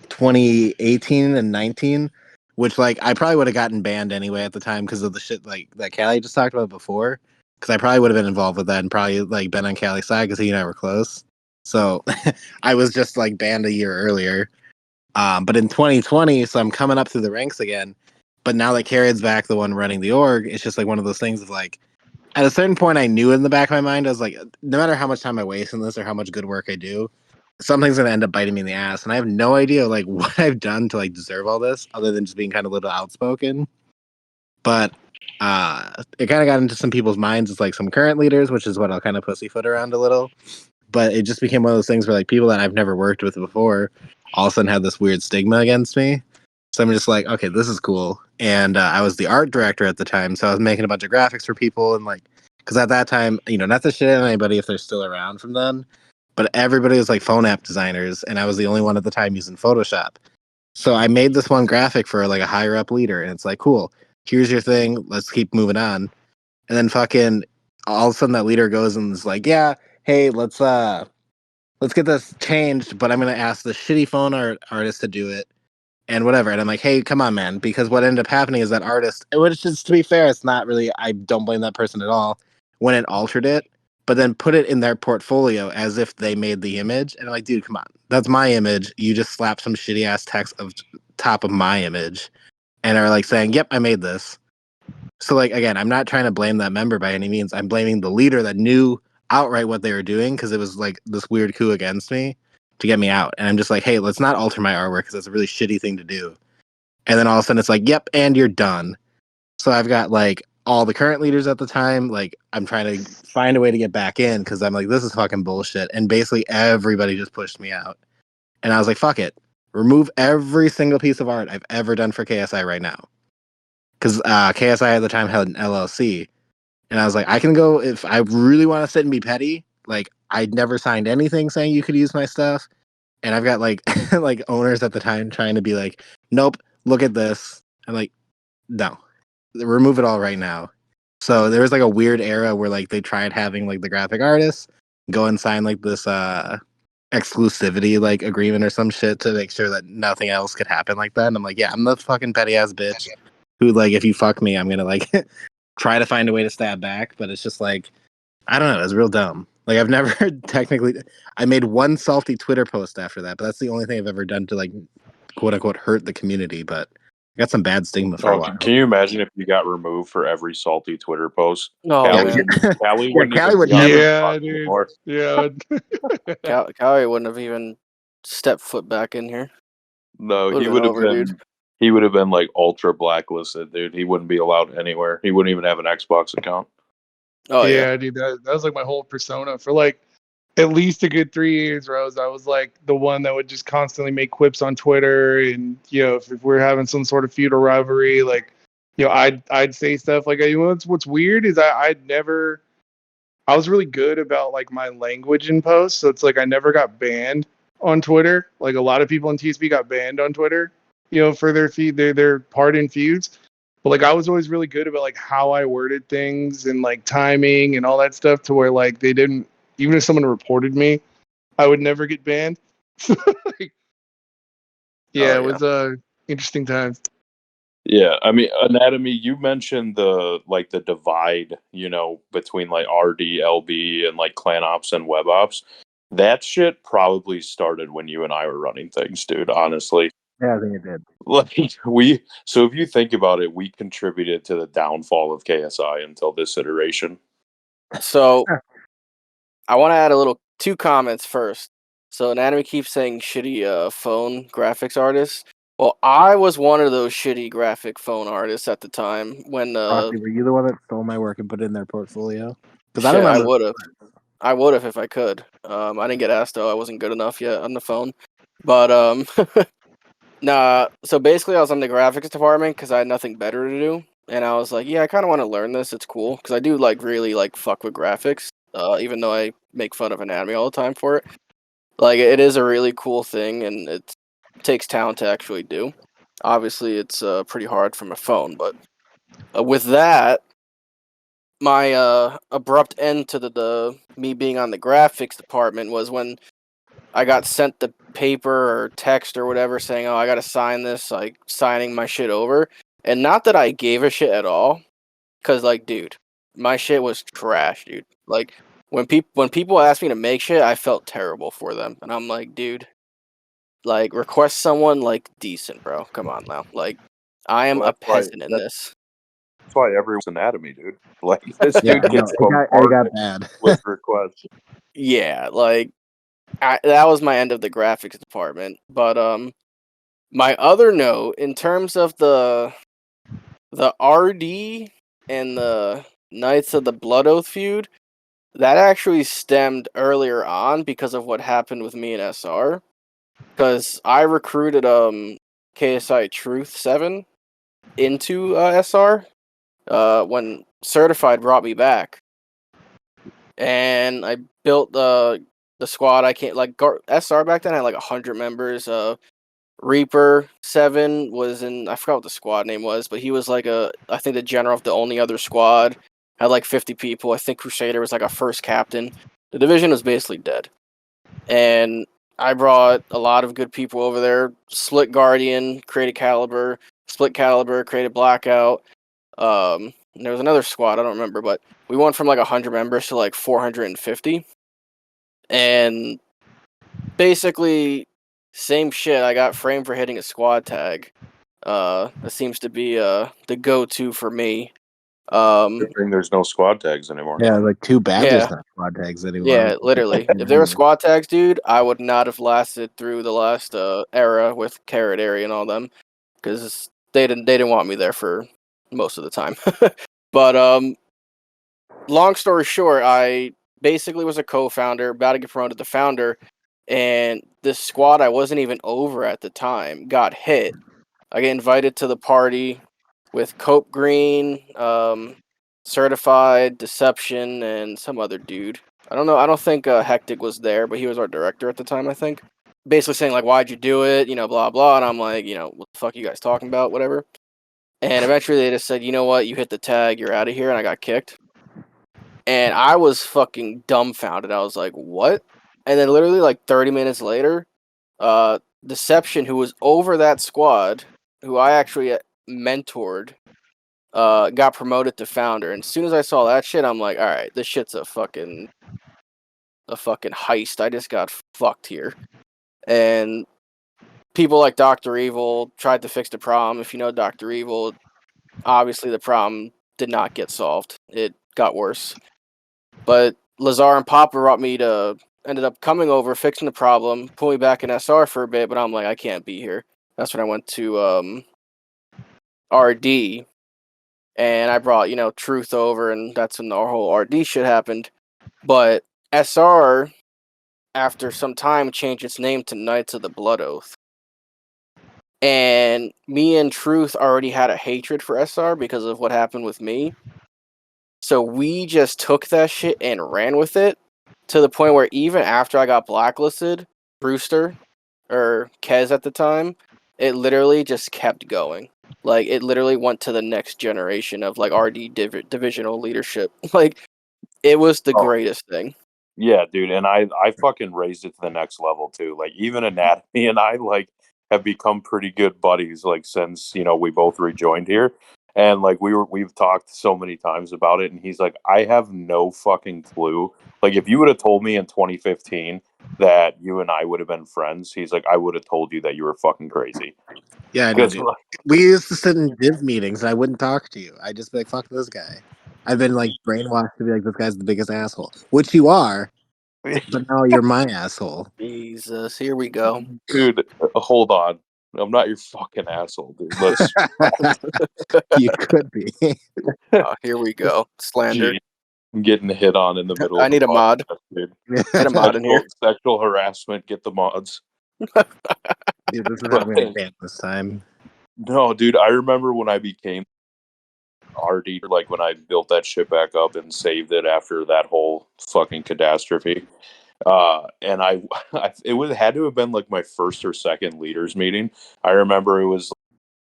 2018 and 19, which like I probably would have gotten banned anyway at the time because of the shit like that Callie just talked about before. Because I probably would have been involved with that and probably like been on Callie's side because he and I were close. So I was just like banned a year earlier. But in 2020, so I'm coming up through the ranks again. But now that Carrot's back, the one running the org, it's just like one of those things of like, at a certain point, I knew in the back of my mind, I was like, no matter how much time I waste in this or how much good work I do, something's gonna end up biting me in the ass. And I have no idea like what I've done to like deserve all this, other than just being kind of a little outspoken. But it kind of got into some people's minds as like some current leaders, which is what I'll kind of pussyfoot around a little. But it just became one of those things where like people that I've never worked with before all of a sudden had this weird stigma against me. So I'm just like, okay, this is cool. And I was the art director at the time, so I was making a bunch of graphics for people and like, because at that time, not to shit on anybody if they're still around from then, but everybody was like phone app designers, and I was the only one at the time using Photoshop. So I made this one graphic for like a higher up leader, and it's like, cool, here's your thing, let's keep moving on. And then fucking all of a sudden that leader goes and is like, yeah, hey, let's get this changed, but I'm gonna ask the shitty phone artist to do it and whatever. And I'm like, hey, come on, man, because what ended up happening is that artist, which is, to be fair, it's not really, I don't blame that person at all, when it altered it, but then put it in their portfolio as if they made the image. And I'm like, dude, come on, that's my image. You just slap some shitty ass text of top of my image and are like saying, yep, I made this. So like, again, I'm not trying to blame that member by any means. I'm blaming the leader that knew outright what they were doing, because it was like this weird coup against me to get me out. And I'm just like, hey, let's not alter my artwork because that's a really shitty thing to do. And then all of a sudden it's like, yep, and you're done. So I've got like all the current leaders at the time, like I'm trying to find a way to get back in because I'm like, this is fucking bullshit. And basically everybody just pushed me out. And I was like, fuck it. Remove every single piece of art I've ever done for KSI right now. Because KSI at the time had an LLC. And I was like, I can go if I really want to sit and be petty. Like, I'd never signed anything saying you could use my stuff. And I've got like like owners at the time trying to be like, nope, look at this. I'm like, no, remove it all right now. So there was like a weird era where like they tried having like the graphic artists go and sign like this exclusivity like agreement or some shit to make sure that nothing else could happen like that. And I'm like, yeah, I'm the fucking petty ass bitch who like, if you fuck me, I'm gonna like try to find a way to stab back. But it's just like, I don't know, it's real dumb. Like, I've never technically, I made one salty Twitter post after that, but that's the only thing I've ever done to like quote unquote hurt the community. But I got some bad stigma for a while. Can you imagine if you got removed for every salty Twitter post? No, Callie, man. Callie Yeah, wouldn't Callie even would be on never- the Yeah, pod dude. anymore. Yeah. Callie wouldn't have even stepped foot back in here. No, Would've he been would have over, been. dude. He would have been like ultra blacklisted, dude. He wouldn't be allowed anywhere. He wouldn't even have an Xbox account. Oh yeah. Yeah, dude, that was like my whole persona for like at least a good 3 years, where I was like the one that would just constantly make quips on Twitter, and if we're having some sort of feudal rivalry, like I'd say stuff like, what's weird is I was really good about like my language in posts, so it's like I never got banned on Twitter. Like a lot of people in TSP got banned on Twitter, for their part in feuds. But like I was always really good about like how I worded things and like timing and all that stuff, to where like they didn't, even if someone reported me, I would never get banned. Like, yeah, it was interesting times. Yeah, I mean, Anatomy, you mentioned the divide, between like RD, LB, and like clan ops and web ops. That shit probably started when you and I were running things, dude, honestly. Yeah, I think it did. Like so if you think about it, we contributed to the downfall of KSI until this iteration. So I want to add two comments first. So Anatomy keeps saying shitty phone graphics artists. Well, I was one of those shitty graphic phone artists at the time when Rossi, were you the one that stole my work and put it in their portfolio? Because I shit, don't I remember. would have. I would have if I could. I didn't get asked though. I wasn't good enough yet on the phone. But nah. So basically, I was in the graphics department because I had nothing better to do, and I was like, yeah, I kind of want to learn this. It's cool because I do like really like fuck with graphics. Even though I make fun of anatomy all the time for it, like it is a really cool thing, and it takes talent to actually do. Obviously, it's pretty hard from a phone, but with that, my abrupt end to the me being on the graphics department was when I got sent the paper or text or whatever saying, "Oh, I got to sign this," like signing my shit over. And not that I gave a shit at all, cuz like, dude, my shit was trash, dude. Like when people asked me to make shit, I felt terrible for them. And I'm like, dude, like request someone like decent, bro. Come on now. Like I am Well, a peasant in this. That's why everyone's anatomy, dude. Like this Yeah, dude gets no, it bombarded got bad. with requests. Yeah, like that was my end of the graphics department. But my other note in terms of the RD and the Knights of the Blood Oath feud, that actually stemmed earlier on because of what happened with me and SR. Because I recruited KSI Truth 7 into SR when Certified brought me back. And I built the squad. I can't like SR back then had like 100 members. Reaper 7 was in, I forgot what the squad name was, but he was like I think the general of the only other squad. Had like 50 people. I think Crusader was like a first captain. The division was basically dead. And I brought a lot of good people over there. Split Guardian, created Caliber, Split Caliber, created Blackout. And there was another squad, I don't remember, but we went from like 100 members to like 450. And basically, same shit. I got framed for hitting a squad tag. That seems to be the go-to for me. Good thing there's no squad tags anymore. Yeah, like too bad Yeah. there's not squad tags anymore. Yeah, literally. If there were squad tags, dude, I would not have lasted through the last era with Carrot Area and all them, because they didn't want me there for most of the time. But long story short, I basically was a co-founder, about to get promoted to founder, and this squad I wasn't even over at the time got hit. I get invited to the party with Cope Green, Certified, Deception, and some other dude. I don't know. I don't think Hectic was there, but he was our director at the time, I think. Basically saying, like, why'd you do it? Blah, blah. And I'm like, what the fuck are you guys talking about? Whatever. And eventually they just said, you know what? You hit the tag. You're out of here. And I got kicked. And I was fucking dumbfounded. I was like, what? And then literally like 30 minutes later, Deception, who was over that squad, who I actually mentored, got promoted to founder. And as soon as I saw that shit, I'm like, all right, this shit's a fucking heist. I just got fucked here. And people like Dr. Evil tried to fix the problem. If you know Dr. Evil, obviously the problem did not get solved. It got worse. But Lazar and Papa ended up coming over, fixing the problem, pulling me back in SR for a bit, but I'm like, I can't be here. That's when I went to RD, and I brought, Truth over, and that's when the whole RD shit happened. But SR, after some time, changed its name to Knights of the Blood Oath. And me and Truth already had a hatred for SR because of what happened with me. So we just took that shit and ran with it to the point where even after I got blacklisted, Brewster, or Kez at the time, it literally just kept going. Like, it literally went to the next generation of, like, RD divisional leadership. Like, it was the greatest thing. Yeah, dude, and I fucking raised it to the next level, too. Like, even Anatomy and I, like, have become pretty good buddies, like, since, we both rejoined here. And, like, we've talked so many times about it, and he's like, I have no fucking clue. Like, if you would have told me in 2015 that you and I would have been friends, he's like, I would have told you that you were fucking crazy. Yeah, I know, dude. We used to sit in div meetings, and I wouldn't talk to you. I'd just be like, fuck this guy. I've been, like, brainwashed to be like, this guy's the biggest asshole. Which you are, But now you're my asshole. Jesus, here we go. Dude, hold on. I'm not your fucking asshole, dude. Let's. You could be. Here we go. Slander. Gee, I'm getting hit on in the middle. I of need a mod. dude. Get a mod in here. Sexual harassment. Get the mods. Dude, this is how I'm gonna ban this time. No, dude. I remember when I became RD, like when I built that shit back up and saved it after that whole fucking catastrophe. And had to have been like my first or second leaders meeting. I remember it was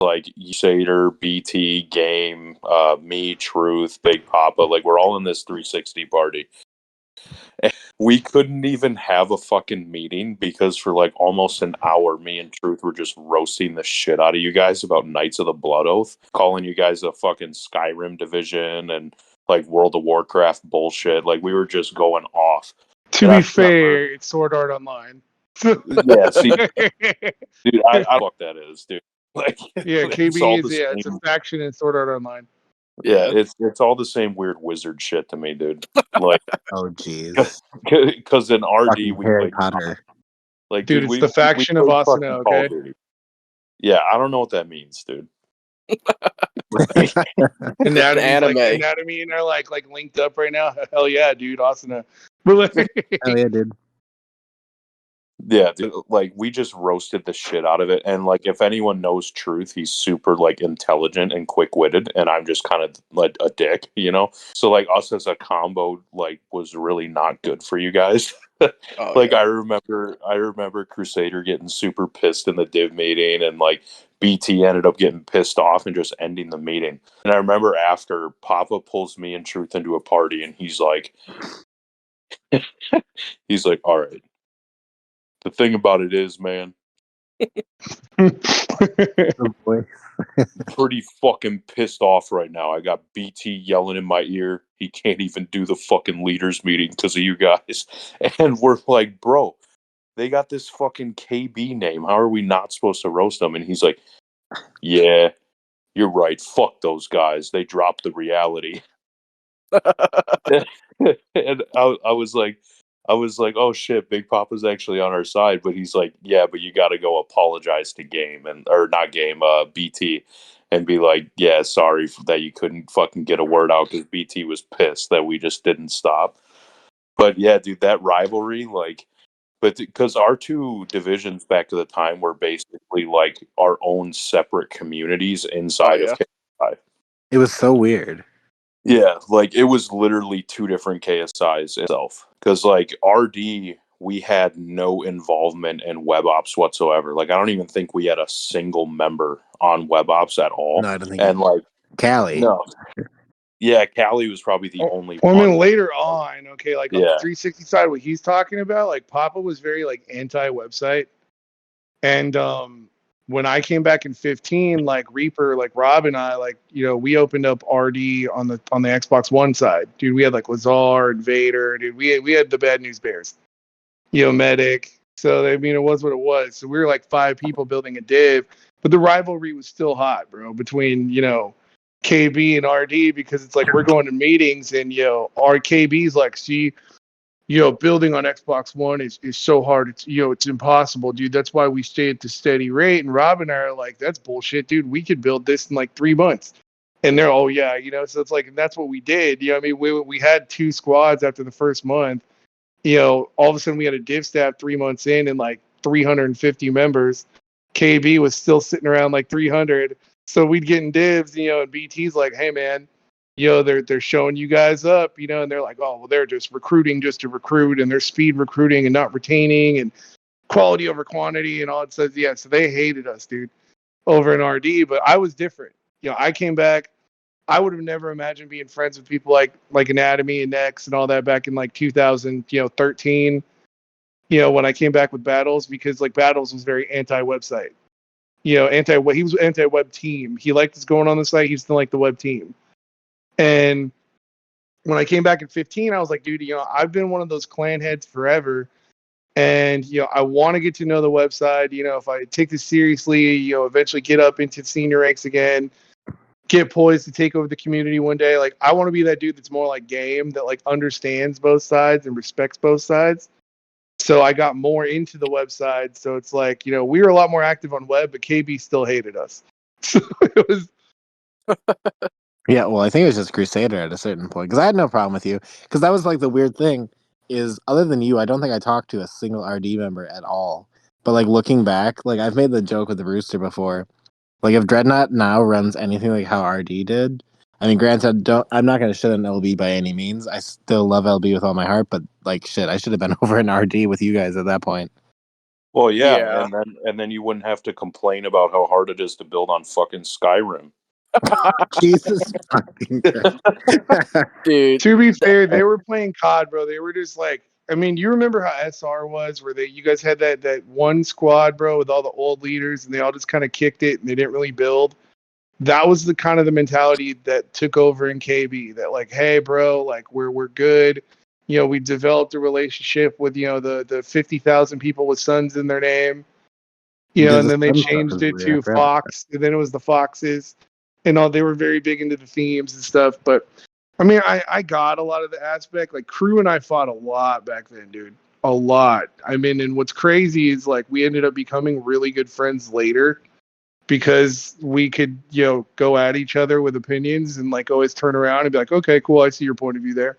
like Sater, BT, Game, me, Truth, Big Papa. Like we're all in this 360 party. And we couldn't even have a fucking meeting because for like almost an hour, me and Truth were just roasting the shit out of you guys about Knights of the Blood Oath, calling you guys a fucking Skyrim division and like World of Warcraft bullshit. Like we were just going off. To be fair, it's Sword Art Online. Yeah, see, dude, I fuck that is, dude. Like, yeah, KB is it's a faction in Sword Art Online. Yeah, it's all the same weird wizard shit to me, dude. Like, oh jeez, because in RD we Harry played Potter. Like, dude, it's the faction of Asuna. Okay. Yeah, I don't know what that means, dude. Anatomy, and they're like linked up right now. Hell yeah, dude, Asuna. Hell yeah, dude. Yeah, dude, like we just roasted the shit out of it, and like if anyone knows Truth, he's super like intelligent and quick-witted, and I'm just kind of like a dick, you know. So like us as a combo like was really not good for you guys. I remember Crusader getting super pissed in the div meeting, and like BT ended up getting pissed off and just ending the meeting. And I remember after Papa pulls me and Truth into a party, and he's like, all right. The thing about it is, man, pretty fucking pissed off right now. I got BT yelling in my ear. He can't even do the fucking leaders meeting because of you guys. And we're like, bro, they got this fucking KB name. How are we not supposed to roast them? And he's like, yeah, you're right. Fuck those guys. They dropped the reality. And I was like, oh shit, Big Papa's actually on our side, but he's like, yeah, but you got to go apologize to BT, and be like, yeah, sorry that you couldn't fucking get a word out because BT was pissed that we just didn't stop. But yeah, dude, that rivalry, like, but because our two divisions back to the time were basically like our own separate communities inside of KSI. It was so weird. Yeah, like it was literally two different KSIs itself. Because like RD, we had no involvement in web ops whatsoever. Like I don't even think we had a single member on web ops at all. No, I don't think. And like Callie. No. Yeah, Callie was probably the only one. I mean, later on, okay, like on the 360 side, what he's talking about, like Papa was very like anti-website. And when I came back in 15, like Reaper, like Rob and I, like, you know, we opened up RD on the Xbox One side. Dude, we had like Lazar and Vader, dude. We had the Bad News Bears. You know, Medic. So I mean it was what it was. So we were like 5 people building a div, but the rivalry was still hot, bro, between, you know, KB and RD, because it's like we're going to meetings and, you know, our KB's like, see, you know, building on Xbox One is so hard. It's, you know, it's impossible, dude. That's why we stay at the steady rate. And Rob and I are like, that's bullshit, dude. We could build this in like 3 months. And they're, oh yeah, you know, so it's like, and that's what we did. You know, I mean, we had 2 squads after the first month. You know, all of a sudden we had a div staff 3 months in and like 350 members. KB was still sitting around like 300. So we'd get in divs, you know, and BT's like, hey man, you know, they're showing you guys up, you know, and they're like, oh, well, they're just recruiting just to recruit, and they're speed recruiting and not retaining, and quality over quantity and all it says. Yeah, so they hated us, dude, over in RD. But I was different. You know, I came back. I would have never imagined being friends with people like Anatomy and Nex and all that back in like 2013. You know, when I came back with Battles, because like Battles was very anti-website. You know, he was anti-web team. He liked us going on the site. He just didn't like the web team. And when I came back in 15, I was like, dude, you know, I've been one of those clan heads forever. And, you know, I want to get to know the website. You know, if I take this seriously, you know, eventually get up into senior ranks again, get poised to take over the community one day. Like, I want to be that dude that's more like Game, that like understands both sides and respects both sides. So I got more into the website. So it's like, you know, we were a lot more active on web, but KB still hated us. So it was. Yeah, well, I think it was just Crusader at a certain point because I had no problem with you because that was like the weird thing is other than you, I don't think I talked to a single RD member at all. But like looking back, like I've made the joke with the Rooster before. Like if Dreadnought now runs anything like how RD did, I mean, granted, I'm not going to shit on LB by any means. I still love LB with all my heart, but like shit, I should have been over in RD with you guys at that point. Well, yeah, Yeah. and then you wouldn't have to complain about how hard it is to build on fucking Skyrim. Jesus fucking Christ. Dude. To be fair, they were playing COD, bro. They were just like, I mean, you remember how SR was, where you guys had that one squad, bro, with all the old leaders, and they all just kind of kicked it, and they didn't really build. That was the kind of the mentality that took over in KB. That like, hey, bro, like we're good. You know, we developed a relationship with the 50,000 people with sons in their name. You know, Dude, and this then they fun stuff changed is it weird. I to forgot about Fox, and then it was the Foxes, and all. They were very big into the themes and stuff. But I mean, I got a lot of the aspect. Like Crew and I fought a lot back then, dude. A lot. I mean, and what's crazy is like we ended up becoming really good friends later because we could, go at each other with opinions and like always turn around and be like, okay, cool, I see your point of view there.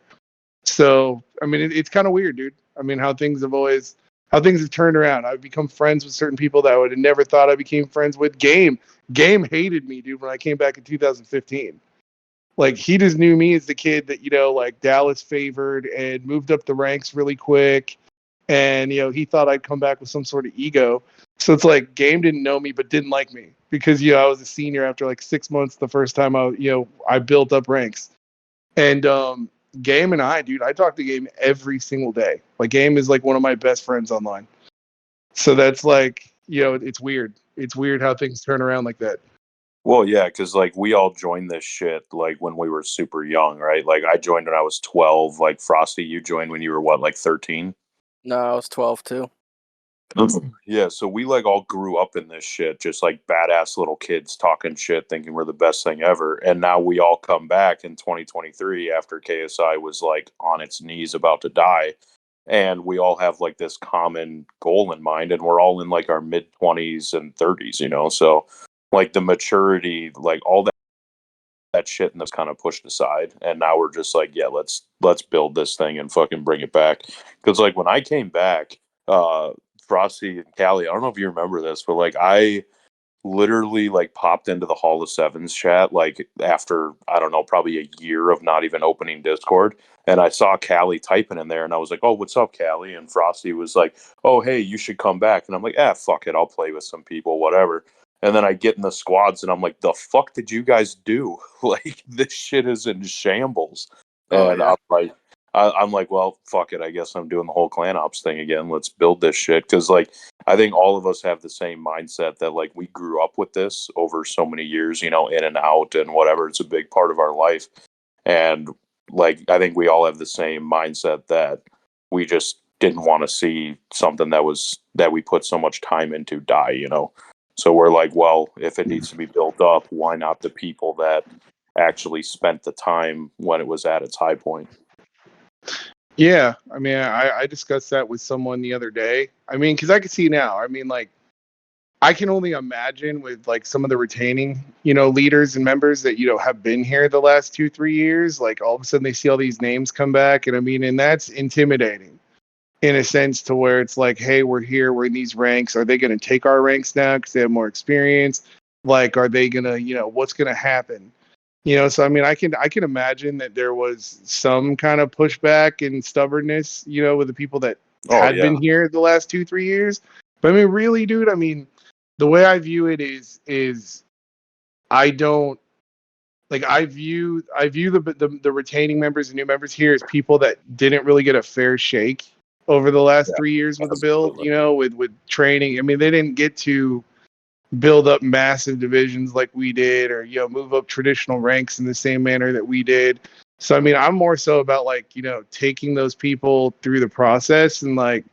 So, I mean, it's kind of weird, dude. I mean, how things have turned around. I've become friends with certain people that I would have never thought I became friends with. Game hated me, dude, when I came back in 2015. Like, he just knew me as the kid that, like Dallas favored and moved up the ranks really quick. And, he thought I'd come back with some sort of ego. So it's like Game didn't know me, but didn't like me because, I was a senior after like 6 months the first time I built up ranks. And, Game and I, dude, I talk to Game every single day. Like, Game is like one of my best friends online. So that's like, it's weird. It's weird how things turn around like that. Well, yeah, because like we all joined this shit like when we were super young, right? Like I joined when I was 12. Like Frosty, you joined when you were what, like 13? No, I was 12 too. Yeah, so we like all grew up in this shit, just like badass little kids talking shit, thinking we're the best thing ever. And now we all come back in 2023 after KSI was like on its knees about to die. And we all have like this common goal in mind, and we're all in like our mid 20s and 30s, So like the maturity, like all that shit and that's kind of pushed aside. And now we're just like, yeah, let's build this thing and fucking bring it back. Because like when I came back, Frosty and Callie, I don't know if you remember this, but like I literally like popped into the Hall of Sevens chat like after I don't know, probably a year of not even opening Discord. And I saw Callie typing in there and I was like, oh, what's up, Callie? And Frosty was like, oh, hey, you should come back. And I'm like, fuck it, I'll play with some people, whatever. And then I get in the squads and I'm like, the fuck did you guys do? Like this shit is in shambles. Oh, And yeah. I'm like, well, fuck it. I guess I'm doing the whole clan ops thing again. Let's build this shit. Cause like, I think all of us have the same mindset that like we grew up with this over so many years, in and out and whatever. It's a big part of our life. And like, I think we all have the same mindset that we just didn't want to see something that we put so much time into die. So we're like, well, if it needs to be built up, why not the people that actually spent the time when it was at its high point? Yeah, I mean, I discussed that with someone the other day. I mean, because I can see now. I mean, like, I can only imagine with like some of the retaining, leaders and members that have been here the last 2-3 years. Like, all of a sudden they see all these names come back, and I mean, and that's intimidating in a sense to where it's like, hey, we're here, we're in these ranks. Are they going to take our ranks now because they have more experience? Like, are they gonna, what's gonna happen? So I mean, I can imagine that there was some kind of pushback and stubbornness, with the people that Oh had yeah. been here the last 2-3 years. But I mean, really, dude, I mean, the way I view it is I don't like I view the retaining members and new members here as people that didn't really get a fair shake over the last Yeah, 3 years with the build, absolutely. with training. I mean, they didn't get to build up massive divisions like we did, or move up traditional ranks in the same manner that we did. So I mean, I'm more so about like taking those people through the process and like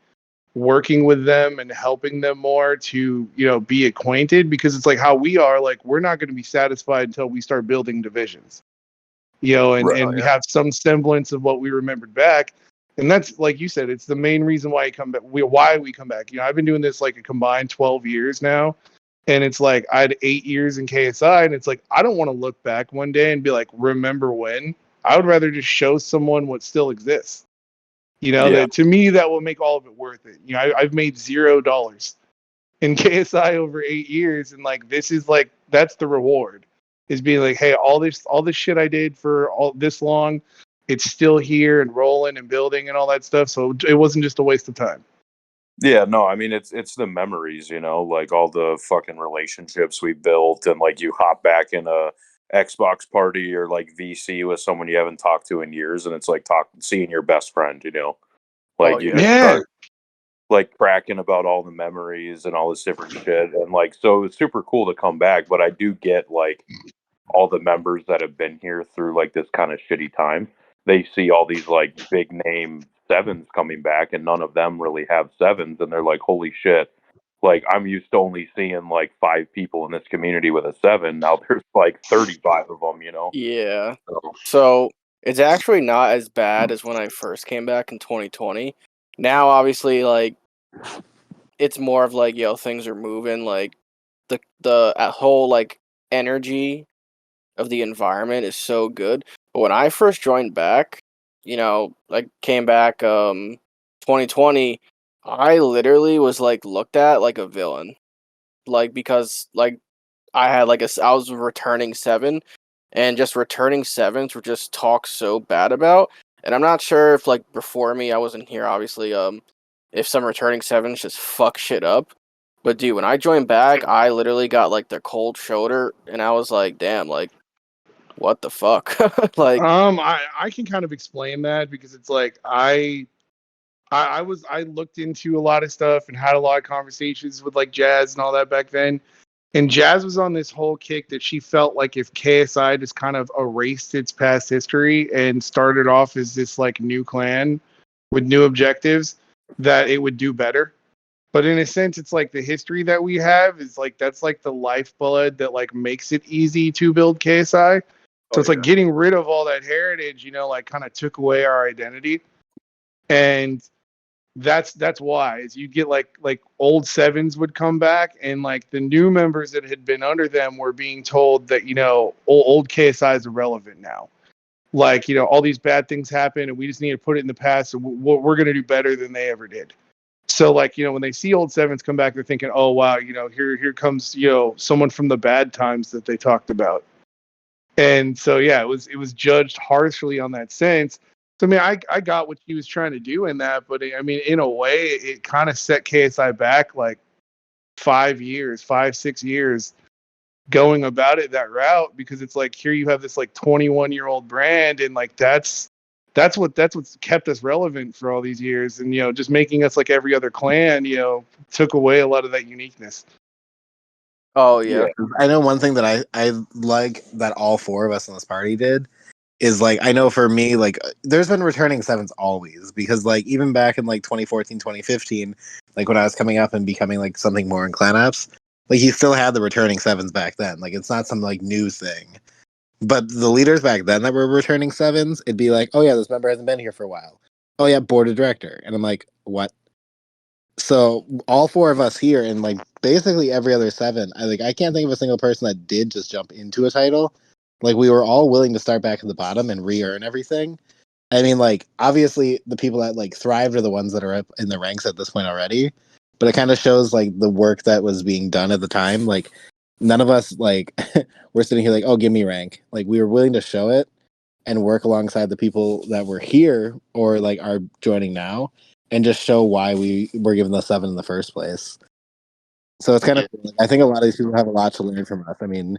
working with them and helping them more to, be acquainted, because it's like how we are, like, we're not going to be satisfied until we start building divisions, Right. and we have some semblance of what we remembered back. And that's, like you said, it's the main reason why why we come back. I've been doing this like a combined 12 years now. And it's like I had 8 years in KSI, and it's like I don't want to look back one day and be like, remember when? I would rather just show someone what still exists. Yeah. That to me that will make all of it worth it. I've made $0 in KSI over 8 years, and like this is like that's the reward, is being like, hey, all this shit I did for all this long, it's still here and rolling and building and all that stuff. So it wasn't just a waste of time. Yeah, no, I mean it's the memories, like all the fucking relationships we built, and like you hop back in a Xbox party or like VC with someone you haven't talked to in years, and it's like seeing your best friend, like Oh, you yeah. just Yeah. start like cracking about all the memories and all this different shit, and like so it's super cool to come back. But I do get like all the members that have been here through like this kind of shitty time, they see all these like big name sevens coming back, and none of them really have sevens, and they're like, holy shit, like I'm used to only seeing like 5 people in this community with a seven, now there's like 35 of them. Yeah. So, So it's actually not as bad as when I first came back in 2020. Now, obviously, like it's more of like, things are moving. Like the whole like energy of the environment is so good. But when I first joined back, I came back 2020, I literally was like looked at like a villain. Like because like I had like I was a returning seven, and just returning sevens were just talked so bad about. And I'm not sure if like before me, I wasn't here obviously, if some returning sevens just fuck shit up. But dude, when I joined back, I literally got like the cold shoulder, and I was like, damn, like what the fuck? Like, I can kind of explain that, because it's like I looked into a lot of stuff and had a lot of conversations with like Jazz and all that back then. And Jazz was on this whole kick that she felt like if KSI just kind of erased its past history and started off as this like new clan with new objectives, that it would do better. But in a sense, it's like the history that we have is like that's like the lifeblood that like makes it easy to build KSI. So it's like getting rid of all that heritage, like kind of took away our identity. And that's why is you get like old sevens would come back, and like the new members that had been under them were being told that old KSI is irrelevant now, like all these bad things happen and we just need to put it in the past, and we're going to do better than they ever did. So like when they see old sevens come back, they're thinking, oh wow, here comes someone from the bad times that they talked about. And so yeah, it was judged harshly on that sense. So I mean, I got what he was trying to do in that, but I mean, in a way, it kind of set KSI back like 5 years, 5 6 years, going about it that route, because it's like here you have this like 21-year-old brand, and like that's what's kept us relevant for all these years, and just making us like every other clan, took away a lot of that uniqueness. oh yeah. I know one thing that I like that all four of us in this party did is like, I know for me, like there's been returning sevens always, because like even back in like 2014, 2015, like when I was coming up and becoming like something more in clan apps, like you still had the returning sevens back then. Like it's not some like new thing. But the leaders back then that were returning sevens, it'd be like, oh yeah, this member hasn't been here for a while. Oh yeah, board of director. And I'm like, what? So all four of us here, and like basically every other seven, I can't think of a single person that did just jump into a title. Like we were all willing to start back at the bottom and re-earn everything. I mean, like obviously the people that like thrived are the ones that are up in the ranks at this point already. But it kind of shows like the work that was being done at the time. Like none of us like we're sitting here like, oh, give me rank. Like we were willing to show it and work alongside the people that were here or like are joining now, and just show why we were given the seven in the first place. So it's kind of, I think a lot of these people have a lot to learn from us. I mean,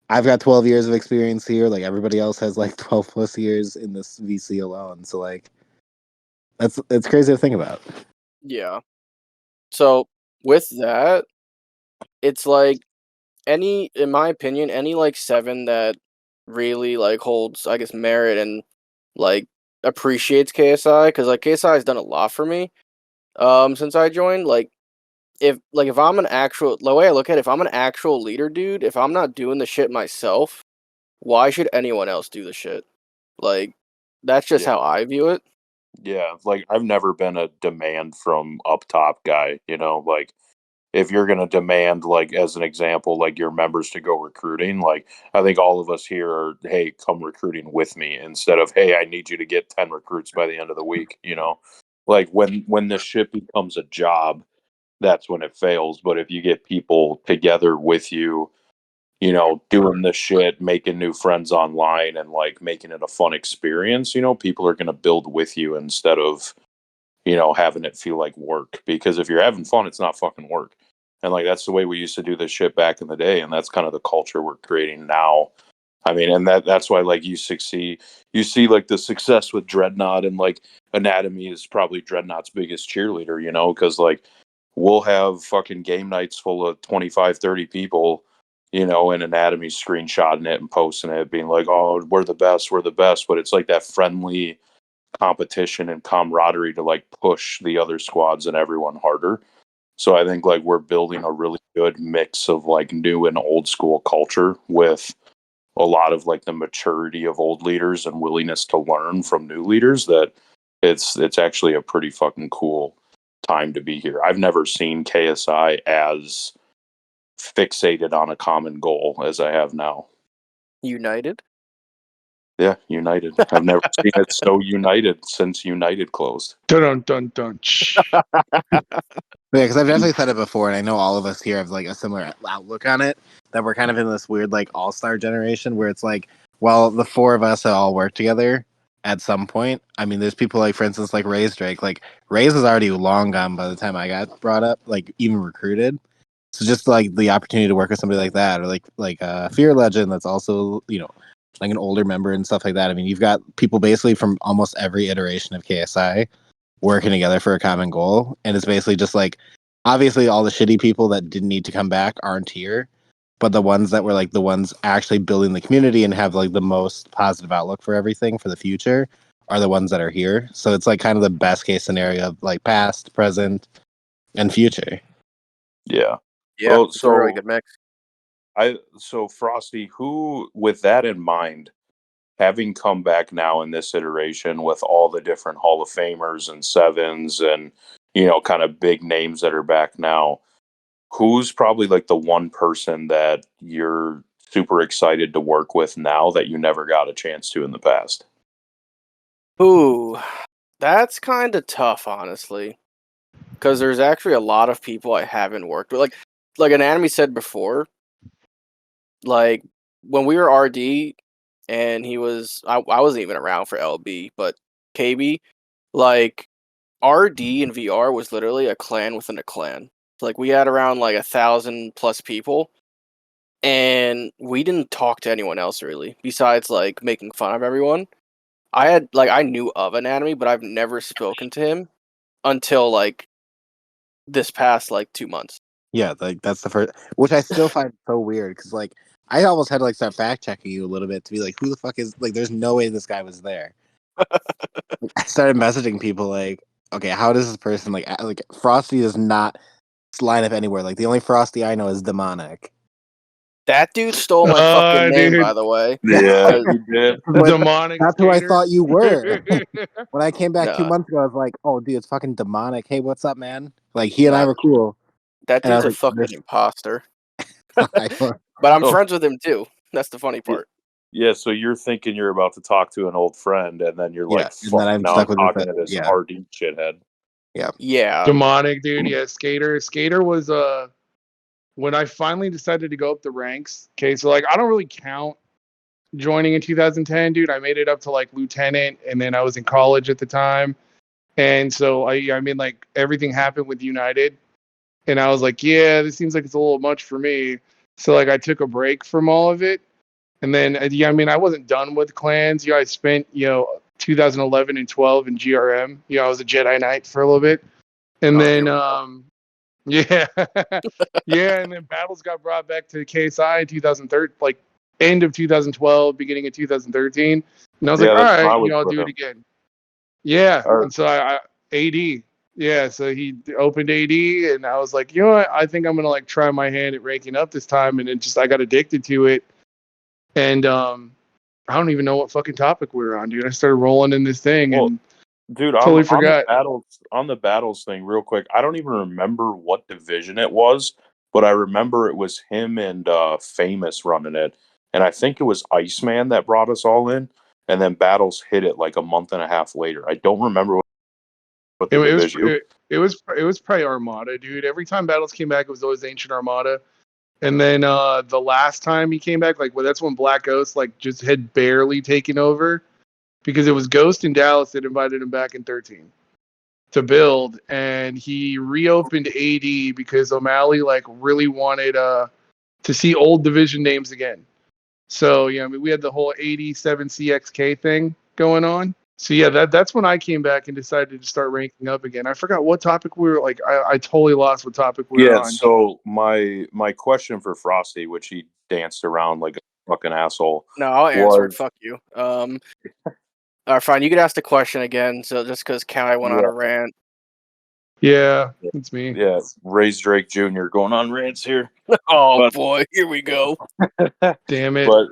I've got 12 years of experience here. Like everybody else has like 12 plus years in this VC alone. So like, it's crazy to think about. Yeah. So with that, it's like in my opinion, any like seven that really like holds, I guess, merit and like appreciates KSI, because like KSI has done a lot for me. Since I joined, if I'm an actual, the way I look at it, if I'm an actual leader, dude, if I'm not doing the shit myself, why should anyone else do the shit? Like, that's just Yeah. how I view it. Yeah, like I've never been a demand from up top guy, like if you're going to demand, like as an example, like your members to go recruiting, like I think all of us here are, hey, come recruiting with me, instead of, hey, I need you to get 10 recruits by the end of the week. Like when the shit becomes a job, that's when it fails. But if you get people together with you, doing the shit, making new friends online, and like making it a fun experience, people are going to build with you instead of, having it feel like work. Because if you're having fun, it's not fucking work. And like that's the way we used to do this shit back in the day, and that's kind of the culture we're creating now. I mean, and that's why like you see like the success with Dreadnought, and like Anatomy is probably Dreadnought's biggest cheerleader, because like we'll have fucking game nights full of 25, 30 people, and Anatomy screenshotting it and posting it, being like, oh, we're the best. But it's like that friendly competition and camaraderie to like push the other squads and everyone harder. So I think like we're building a really good mix of like new and old school culture, with a lot of like the maturity of old leaders and willingness to learn from new leaders, that it's actually a pretty fucking cool time to be here. I've never seen KSI as fixated on a common goal as I have now. United? Yeah, United. I've never seen it so united since United closed. Dun dun dun. Yeah, because I've definitely said it before, and I know all of us here have like a similar outlook on it. That we're kind of in this weird like all-star generation where it's like, well, the four of us all work together at some point. I mean, there's people like, for instance, like Ray's Drake. Like Ray's is already long gone by the time I got brought up, like even recruited. So just like the opportunity to work with somebody like that, or like Fear Legend, that's also like an older member and stuff like that. I mean, you've got people basically from almost every iteration of KSI working together for a common goal, and it's basically just like, obviously all the shitty people that didn't need to come back aren't here, but the ones that were like the ones actually building the community and have like the most positive outlook for everything for the future are the ones that are here. So it's like kind of the best case scenario of like past, present, and future. Yeah. Yeah, Well, it's a really good mix. so Frosty, who, with that in mind, having come back now in this iteration with all the different Hall of Famers and sevens and, kind of big names that are back now, who's probably like the one person that you're super excited to work with now that you never got a chance to in the past? Ooh, that's kind of tough, honestly, because there's actually a lot of people I haven't worked with. Like Anatomy said before, like when we were RD, and I wasn't even around for LB, but KB, like RD and VR was literally a clan within a clan. Like we had around like 1,000+ people, and we didn't talk to anyone else really, besides like making fun of everyone. I knew of Anatomy, but I've never spoken to him until like this past like 2 months. Yeah, like that's the first, which I still find so weird because like I almost had to like start fact checking you a little bit to be like, who the fuck is, like? There's no way this guy was there. I started messaging people like, okay, how does this person like Frosty does not line up anywhere. Like the only Frosty I know is demonic. That dude stole my fucking name, by Dude, the way. Yeah, he did. the demonic. That's who I skater. thought you were. When I came back 2 Nah, months ago, I was like, oh, dude, it's fucking demonic. Hey, what's up, man? Like he and I nah, were cool. that And I dude's was a like, fucking imposter. I don't- But I'm Oh, friends with him too. That's the funny part. yeah. So you're thinking you're about to talk to an old friend, and then you're yeah. like, And then "Fuck!" I'm Now I'm stuck with talking to this yeah. RD shithead. Yeah. Yeah. Demonic, dude. Yeah, skater. Skater was when I finally decided to go up the ranks. Okay, so like I don't really count joining in 2010, dude. I made it up to like lieutenant, and then I was in college at the time, and so I mean like everything happened with United, and I was like, yeah, this seems like it's a little much for me. So like I took a break from all of it, and then yeah, I mean I wasn't done with clans. I spent 2011 and 12 in GRM. I was a Jedi Knight for a little bit, and Oh, then here we go. yeah, yeah, and then battles got brought back to KSI in 2013, like end of 2012, beginning of 2013, and I was like, Yeah, all that's when right, I was I'll with do it him. again. Yeah, Or, and so I AD. Yeah, so he opened AD, and I was like, you know what? I think I'm gonna like try my hand at ranking up this time, and I got addicted to it, and I don't even know what fucking topic we were on, dude. I started rolling in this thing Well, and dude, totally forgot. on the battles thing real quick. I don't even remember what division it was, but I remember it was him and Famous running it, and I think it was Iceman that brought us all in, and then battles hit it like a month and a half later. I don't remember what It, the it was division. it was probably Armada, dude. Every time battles came back, it was always Ancient Armada. And then the last time he came back, like, well, that's when Black Ghost like just had barely taken over because it was Ghost in Dallas that invited him back in 13 to build, and he reopened AD because O'Malley like really wanted to see old division names again. So yeah, I mean we had the whole 87 CXK thing going on. So yeah, that's when I came back and decided to start ranking up again. I forgot what topic we were like. I totally lost what topic we were Yeah, on. so my question for Frosty, which he danced around like a fucking asshole, No, I'll answer it. was Fuck you. All right, fine. You could ask the question again. So just because Kai went on yeah, a rant. Yeah, it's me. yeah, Ray's Drake Jr. going on rants here. Oh But boy, here we go. Damn it. but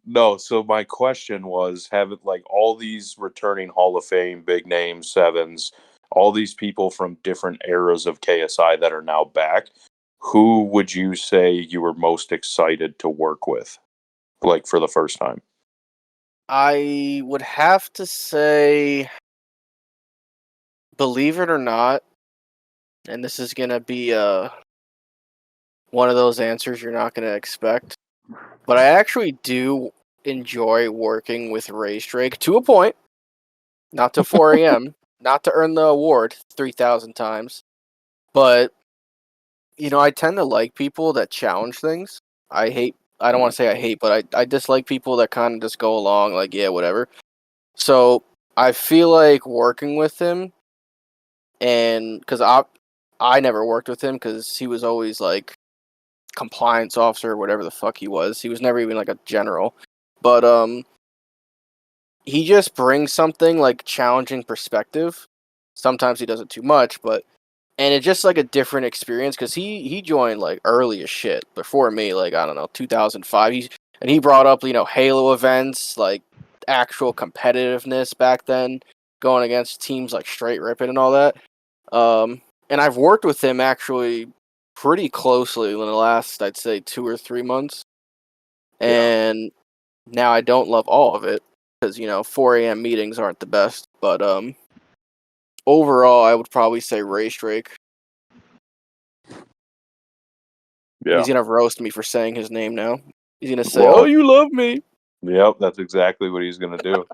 no, so my question was have it like all these returning Hall of Fame big name sevens, all these people from different eras of KSI that are now back, who would you say you were most excited to work with? Like for the first time? I would have to say, believe it or not, and this is gonna be one of those answers you're not gonna expect, but I actually do enjoy working with Ray Drake to a point, not to 4 a.m., not to earn the award 3,000 times, but I tend to like people that challenge things. I don't want to say I hate, but I dislike people that kind of just go along like, yeah, whatever. So I feel like working with him, and because I never worked with him because he was always like compliance officer or whatever the fuck he was. He was never even like a general, but he just brings something like challenging perspective. Sometimes he does it too much, but and it's just like a different experience because he joined like early as shit before me, like I don't know 2005. He brought up Halo events, like actual competitiveness back then, going against teams like Straight Rippin' and all that. And I've worked with him actually pretty closely in the last, I'd say, 2 or 3 months. And now I don't love all of it because 4 a.m. meetings aren't the best. But overall, I would probably say Ray Drake. Yeah. He's gonna roast me for saying his name now. He's gonna say, Well, "Oh, you love me." yep, that's exactly what he's gonna do.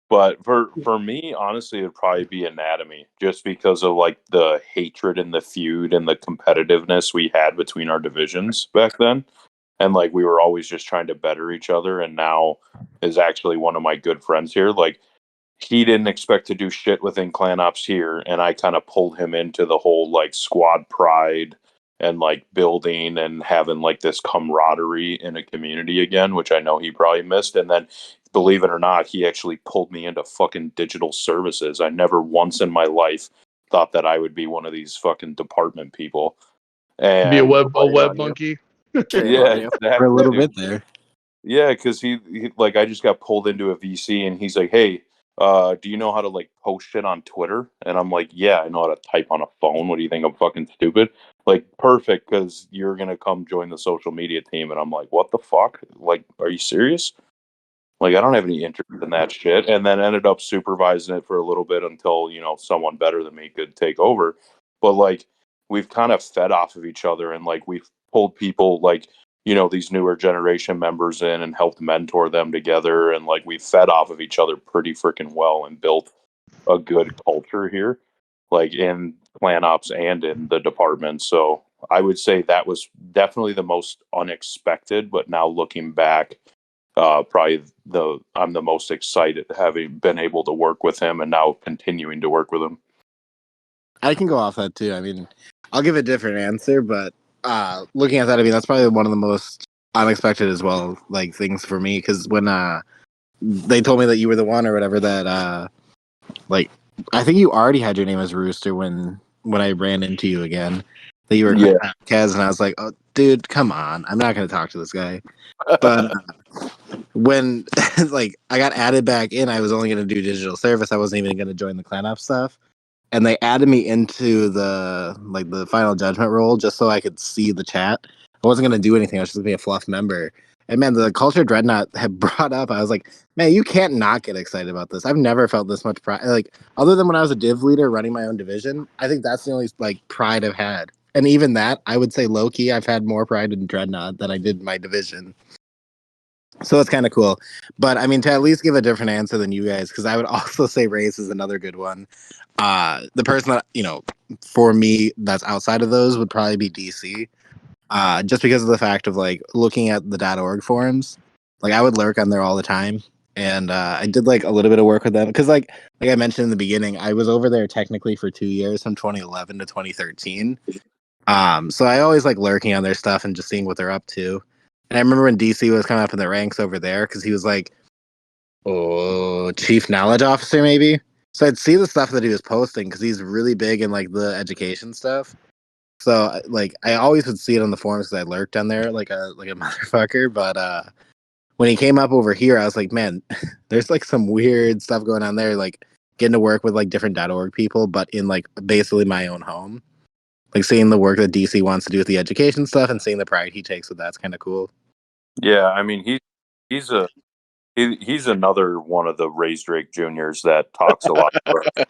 But for me, honestly, it'd probably be Anatomy, just because of like the hatred and the feud and the competitiveness we had between our divisions back then, and like we were always just trying to better each other. And now is actually one of my good friends here. Like he didn't expect to do shit within Clan Ops here, and I kind of pulled him into the whole like squad pride and like building and having like this camaraderie in a community again, which I know he probably missed. And then, believe it or not, he actually pulled me into fucking digital services. I never once in my life thought that I would be one of these fucking department people. Be a And web monkey. Shame yeah, on you. For a exactly, little dude. bit there. Yeah, because he like I just got pulled into a VC and he's like, "Hey, do you know how to like post shit on Twitter?" And I'm like, "Yeah, I know how to type on a phone. What do you think? I'm fucking stupid?" Like, perfect, because you're gonna come join the social media team. And I'm like, "What the fuck? Like, are you serious?" Like, I don't have any interest in that shit. And then ended up supervising it for a little bit until, someone better than me could take over. But like, we've kind of fed off of each other and like we've pulled people like, these newer generation members in and helped mentor them together. And like, we fed off of each other pretty freaking well and built a good culture here, like in Clan Ops and in the department. So I would say that was definitely the most unexpected, but now looking back, probably I'm the most excited having been able to work with him and now continuing to work with him. I can go off that too. I mean, I'll give a different answer, but looking at that, I mean, that's probably one of the most unexpected as well, like things for me. Because when they told me that you were the one or whatever that like I think you already had your name as Rooster when I ran into you again. That you were Yeah. Kaz, and I was like, "Oh, dude, come on! I'm not going to talk to this guy." But when like I got added back in, I was only going to do digital service. I wasn't even going to join the clan up stuff, and they added me into the final judgment role just so I could see the chat. I wasn't going to do anything. I was just going to be a fluff member. And man, the culture dreadnought had brought up. I was like, man, you can't not get excited about this. I've never felt this much pride. Like other than when I was a div leader running my own division, I think that's the only like pride I've had. And even that, I would say low key, I've had more pride in dreadnought than I did in my division. So it's kind of cool. But I mean, to at least give a different answer than you guys, because I would also say race is another good one. The person that, for me, that's outside of those would probably be DC. Just because of the fact of like looking at the .org forums, like I would lurk on there all the time. And I did like a little bit of work with them because like I mentioned in the beginning, I was over there technically for 2 years from 2011 to 2013. So I always like lurking on their stuff and just seeing what they're up to. And I remember when DC was coming up in the ranks over there because he was like, chief knowledge officer maybe. So I'd see the stuff that he was posting because he's really big in like the education stuff. So like I always would see it on the forums because I lurked on there like a motherfucker. But when he came up over here, I was like, man, there's like some weird stuff going on there. Like getting to work with like different .org people, but in like basically my own home. Like seeing the work that DC wants to do with the education stuff and seeing the pride he takes with that's kind of cool. Yeah, I mean he's another one of the Raised Drake Juniors that talks a lot.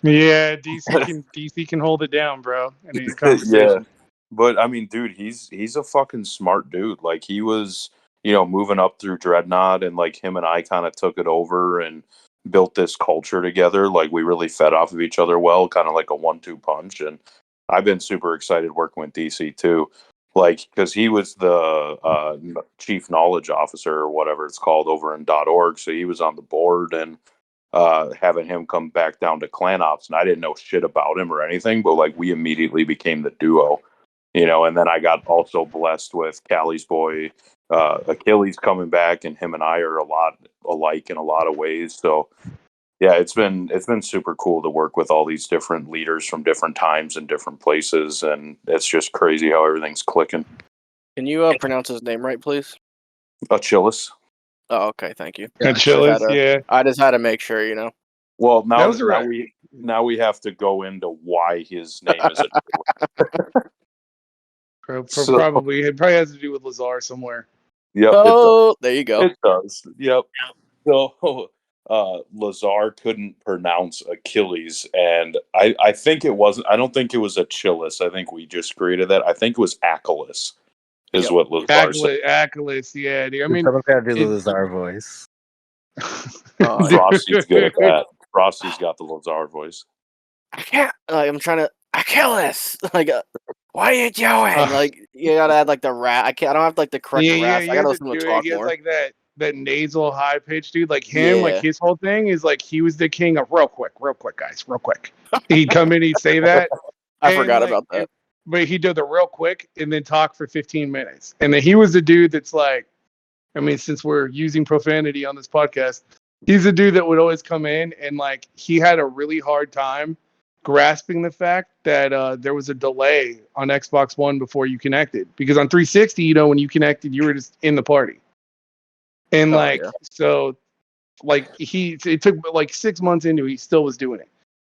Yeah, DC can hold it down, bro, in a Yeah, conversation. but I mean, dude, he's a fucking smart dude. Like he was, moving up through Dreadnought, and like him and I kind of took it over and built this culture together. Like we really fed off of each other well, kind of like a 1-2 punch. And I've been super excited working with DC too, like because he was the chief knowledge officer or whatever it's called over in .org. So he was on the board and having him come back down to clan ops, and I didn't know shit about him or anything, but like we immediately became the duo, and then I got also blessed with Callie's boy, Achilles coming back, and him and I are a lot alike in a lot of ways. So yeah, it's been super cool to work with all these different leaders from different times and different places, and it's just crazy how everything's clicking. Can you pronounce his name right, please? Achilles. Oh, okay, thank you. And Chillis, yeah. I just had to make sure, you know. Well, That was right. now we have to go into why his name is Probably it probably has to do with Lazar somewhere. Yep. Oh, there you go. It does. Yep. So Lazar couldn't pronounce Achilles, and I think it wasn't. I don't think it was Achilles. I think we just created that. I think it was Achilles, is Yep. what Lazar said. Achilles, yeah. Dude. I mean, someone's got to do the Lazar voice. Frosty's good at that. Frosty's got the Lazar voice. I can't. Like, I'm trying to Achilles. Like, what are you doing? Like, you gotta add like the rat. I can't. I don't have like the correct rasp. I gotta listen to him talk he has more. like that nasal high pitch, dude. Like him, like Yeah. his whole thing is like he was the king of real quick, guys, real quick. He'd come in, he'd say that. I forgot about that. But he did the real quick and then talk for 15 minutes. And then he was the dude that's like, I mean, since we're using profanity on this podcast, he's the dude that would always come in and like he had a really hard time grasping the fact that there was a delay on Xbox One before you connected. Because on 360, when you connected, you were just in the party. And so like it took like 6 months into it, he still was doing it.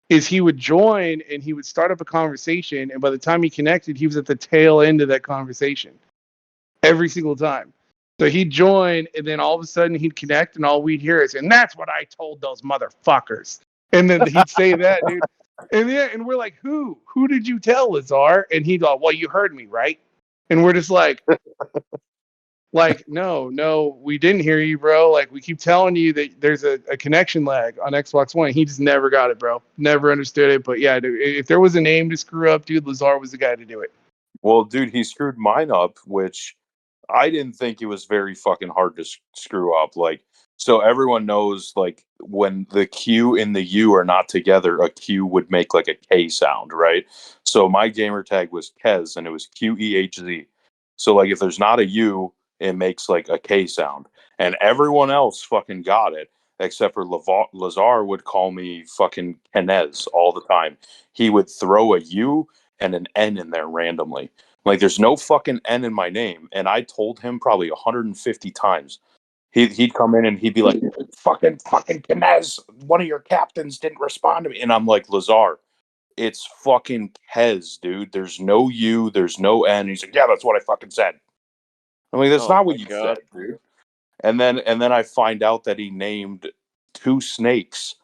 Is he would join and he would start up a conversation, and by the time he connected, he was at the tail end of that conversation every single time. So he'd join, and then all of a sudden he'd connect, and all we'd hear is, "And that's what I told those motherfuckers." And then he'd say that, dude. And we're like, "Who? Who did you tell, Lazar?" And he'd go, "Well, you heard me, right?" And we're just like, no, we didn't hear you, bro. Like, we keep telling you that there's a connection lag on Xbox One. He just never got it, bro. Never understood it. But yeah, dude, if there was a name to screw up, dude, Lazar was the guy to do it. Well, dude, he screwed mine up, which I didn't think it was very fucking hard to screw up. Like, so everyone knows, like, when the Q and the U are not together, a Q would make like a K sound, right? So my gamer tag was Kez, and it was QEHZ. So like, if there's not a U, it makes like a K sound, and everyone else fucking got it. except for Lazar would call me fucking Kenez all the time. He would throw a U and an N in there randomly. Like, there's no fucking N in my name. And I told him probably 150 times. He'd come in and he'd be like, fucking Kenez, one of your captains didn't respond to me. And I'm like, Lazar, it's fucking Kez, dude. There's no U, there's no N. And he's like, yeah, that's what I fucking said. I'm like, that's Oh not my what you God. said, dude. And then I find out that he named 2 snakes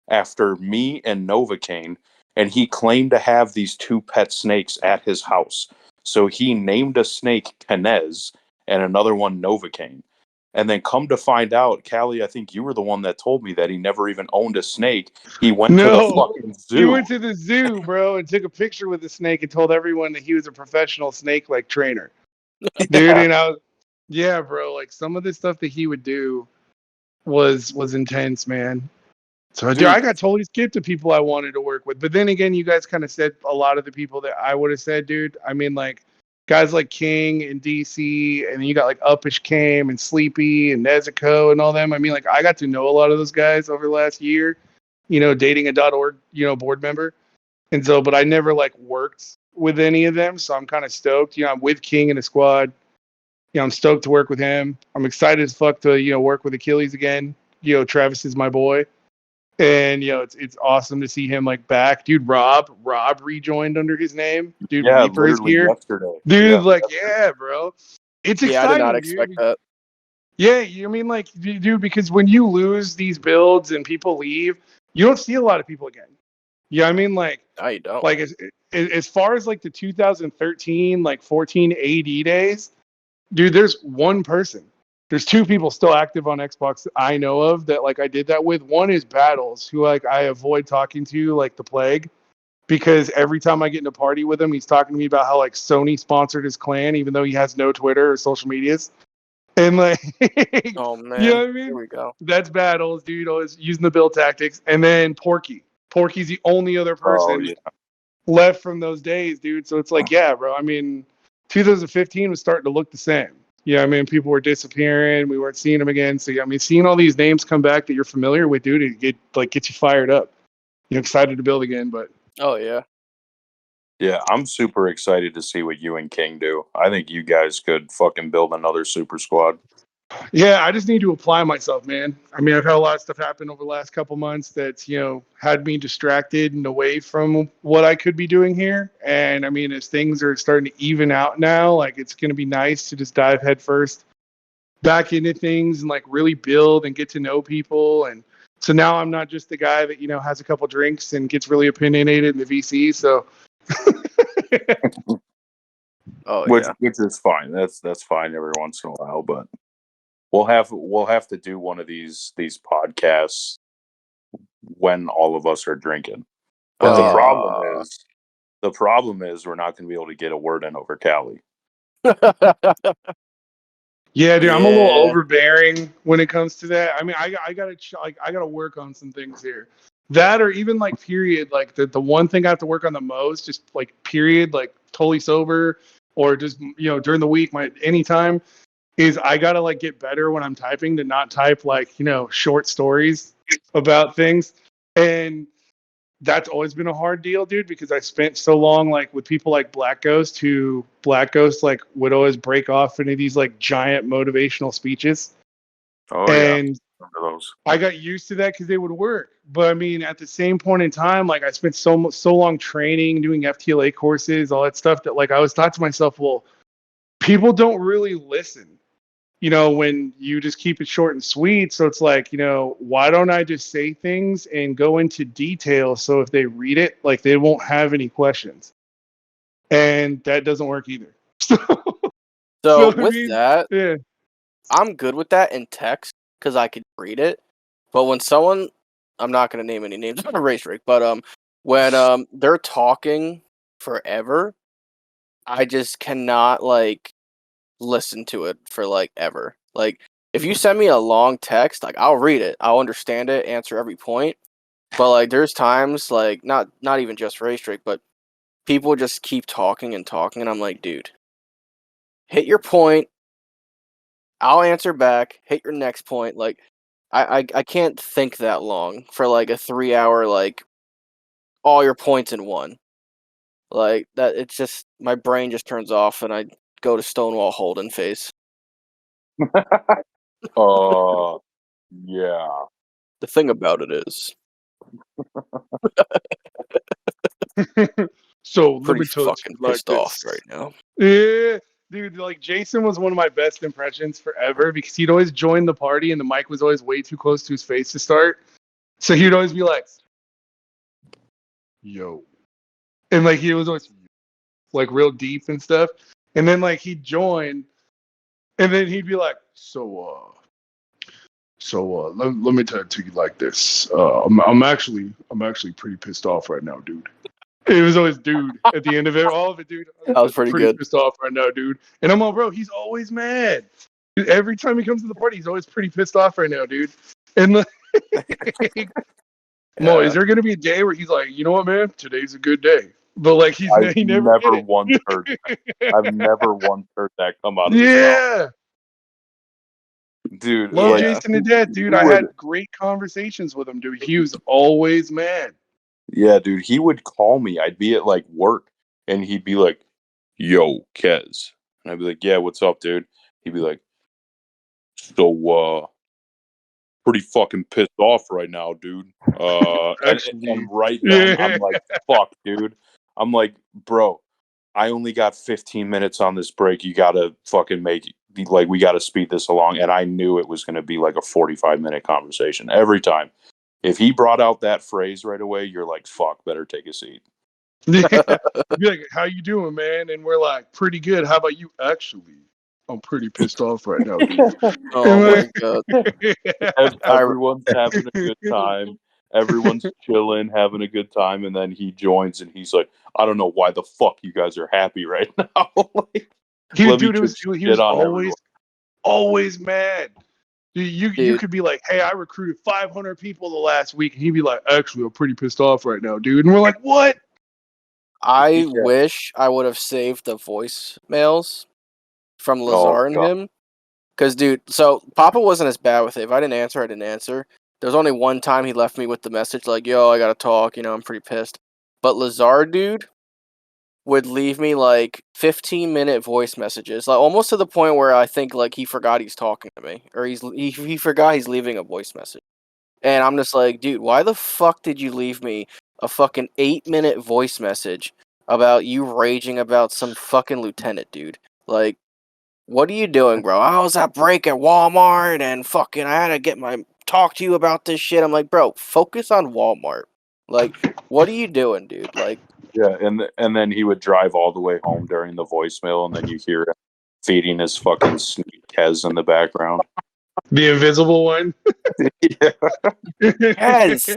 after me and Novocaine, and he claimed to have these 2 pet snakes at his house. So he named a snake Kenez and another one Novocaine. And then come to find out, Callie, I think you were the one that told me that he never even owned a snake. He went to the No, fucking he zoo. went to the zoo, bro, and took a picture with the snake and told everyone that he was a professional snake like trainer, dude. And yeah, bro, like some of the stuff that he would do was intense, man. So, dude, Dude. I got totally skipped to people I wanted to work with. But then again, you guys kind of said a lot of the people that I would have said, dude. I mean, like guys like King and DC, and then you got like Uppish Came and Sleepy and Nezuko and all them. I mean, like I got to know a lot of those guys over the last year, dating a .org, board member. And so, but I never like worked with any of them. So I'm kind of stoked. I'm with King and the squad. I'm stoked to work with him. I'm excited as fuck to, work with Achilles again. Travis is my boy. And it's awesome to see him like back, dude. Rob rejoined under his name, dude. Yeah, Reaper is literally here, yesterday. dude. Yeah. Like, yeah, bro, it's Yeah, I did not exciting, expect dude. that. Yeah, you mean like, dude, because when you lose these builds and people leave, you don't see a lot of people again. Yeah, I mean No, you don't. like as far as like the 2013 like 14 AD days, dude, there's one person. There's 2 people still active on Xbox that I know of that like I did that with. One is Battles, who like I avoid talking to like the plague, because every time I get in a party with him, he's talking to me about how like Sony sponsored his clan, even though he has no Twitter or social medias. And like, Oh man, you know what I here mean? we go. That's Battles, dude. Always using the build tactics. And then Porky. Porky's the only other Oh, person yeah. left from those days, dude. So it's like, yeah, bro. I mean, 2015 was starting to look the same. Yeah, I mean, people were disappearing. We weren't seeing them again. So, I mean, seeing all these names come back that you're familiar with, dude, it gets you fired up. Excited to build again. But Oh yeah. Yeah, I'm super excited to see what you and King do. I think you guys could fucking build another super squad. yeah, I just need to apply myself, man. I mean, I've had a lot of stuff happen over the last couple months that's, had me distracted and away from what I could be doing here. And I mean, as things are starting to even out now, like it's going to be nice to just dive headfirst back into things and like really build and get to know people. And so now I'm not just the guy that, has a couple drinks and gets really opinionated in the VC. So Oh Which yeah. which is fine. That's fine every once in a while, but we'll have to do one of these podcasts when all of us are drinking. But Oh, the problem is we're not going to be able to get a word in over Cali. yeah, dude, I'm a little Yeah. overbearing when it comes to that. I mean, I gotta I gotta work on some things here. That or even like period, like the one thing I have to work on the most, just like period, like totally sober or just during the week, my anytime is I gotta like get better when I'm typing to not type like short stories about things. And that's always been a hard deal, dude, because I spent so long like with people like Black Ghost, who Black Ghost like would always break off into these like giant motivational speeches. Oh And yeah, remember those. I got used to that because they would work. But I mean, at the same point in time, like I spent so long training, doing FTLA courses, all that stuff that like I was thought to myself, well, people don't really listen, when you just keep it short and sweet. So it's like, why don't I just say things and go into detail so if they read it, like they won't have any questions. And that doesn't work either. So I with mean, that, yeah. I'm good with that in text because I could read it. But when someone, I'm not gonna name any names on a race rig, but when they're talking forever, I just cannot like listen to it for like ever. Like if you send me a long text, like I'll read it, I'll understand it, answer every point. But like there's times like not even just race rig, but people just keep talking and talking, and I'm like, dude, hit your point. I'll answer back. Hit your next point. Like, I can't think that long for like a 3 hour like all your points in one. Like that, it's just my brain just turns off and I go to Stonewall Holden face. Yeah. The thing about it is, So let pretty me tell it to fucking you like pissed off this. right now. Yeah, dude, like Jason was one of my best impressions forever because he'd always join the party and the mic was always way too close to his face to start. So he'd always be like, "Yo," and like he was always like real deep and stuff. And then like he'd join, and then he'd be like, let me tell it to you like this. I'm actually pretty pissed off right now, dude. It was always dude at the end of it. All of it, dude. That was pretty good. Pissed off right now, dude. And I'm all, bro, he's always mad. Dude, every time he comes to the party, he's always pretty pissed off right now, dude. And like, Mo, is there gonna be a day where he's like, you know what, man? Today's a good day. But like he never did it. once heard I've never once heard that come out of his mouth. Yeah. Dude, Love like, Jason to death, dude. he I would- had great conversations with him, dude. He was always mad. Yeah, dude, he would call me. I'd be at like work and he'd be like, "Yo, Kez." And I'd be like, "Yeah, what's up, dude?" He'd be like, "So pretty fucking pissed off right now, dude." And right then I'm like, "Fuck, dude." I'm like, "Bro, I only got 15 minutes on this break. You gotta fucking make it, like, we gotta speed this along." And I knew it was gonna be like a 45-minute conversation every time. If he brought out that phrase right away, you're like, "Fuck, better take a seat." Yeah. Be like, how you doing, man? And we're like, pretty good. How about you? Actually, I'm pretty pissed off right now, dude. Oh my god. Everyone's having a good time. Everyone's chilling, having a good time, and then he joins and he's like, "I don't know why the fuck you guys are happy right now." Like, he let me was just shit on everyone. always mad. You Dude. could be like, hey, I recruited 500 people the last week, and he'd be like, actually, I'm pretty pissed off right now, dude. And we're like, what? I wish I would have saved the voicemails from Lazar and God. him. Because, dude, so Papa wasn't as bad with it. If I didn't answer, I didn't answer. There was only one time he left me with the message like, yo, I gotta talk, I'm pretty pissed. But Lazar, dude, would leave me like 15-minute voice messages, like almost to the point where I think like he forgot he's talking to me, or he forgot he's leaving a voice message. And I'm just like, dude, why the fuck did you leave me a fucking 8-minute voice message about you raging about some fucking lieutenant, dude? Like, what are you doing, bro? I was at break at Walmart and fucking I had to talk to you about this shit. I'm like, bro, focus on Walmart. Like, what are you doing, dude? Like, Yeah, and then he would drive all the way home during the voicemail, and then you hear him feeding his fucking sneak Kez in the background. The invisible one? Yeah. yes.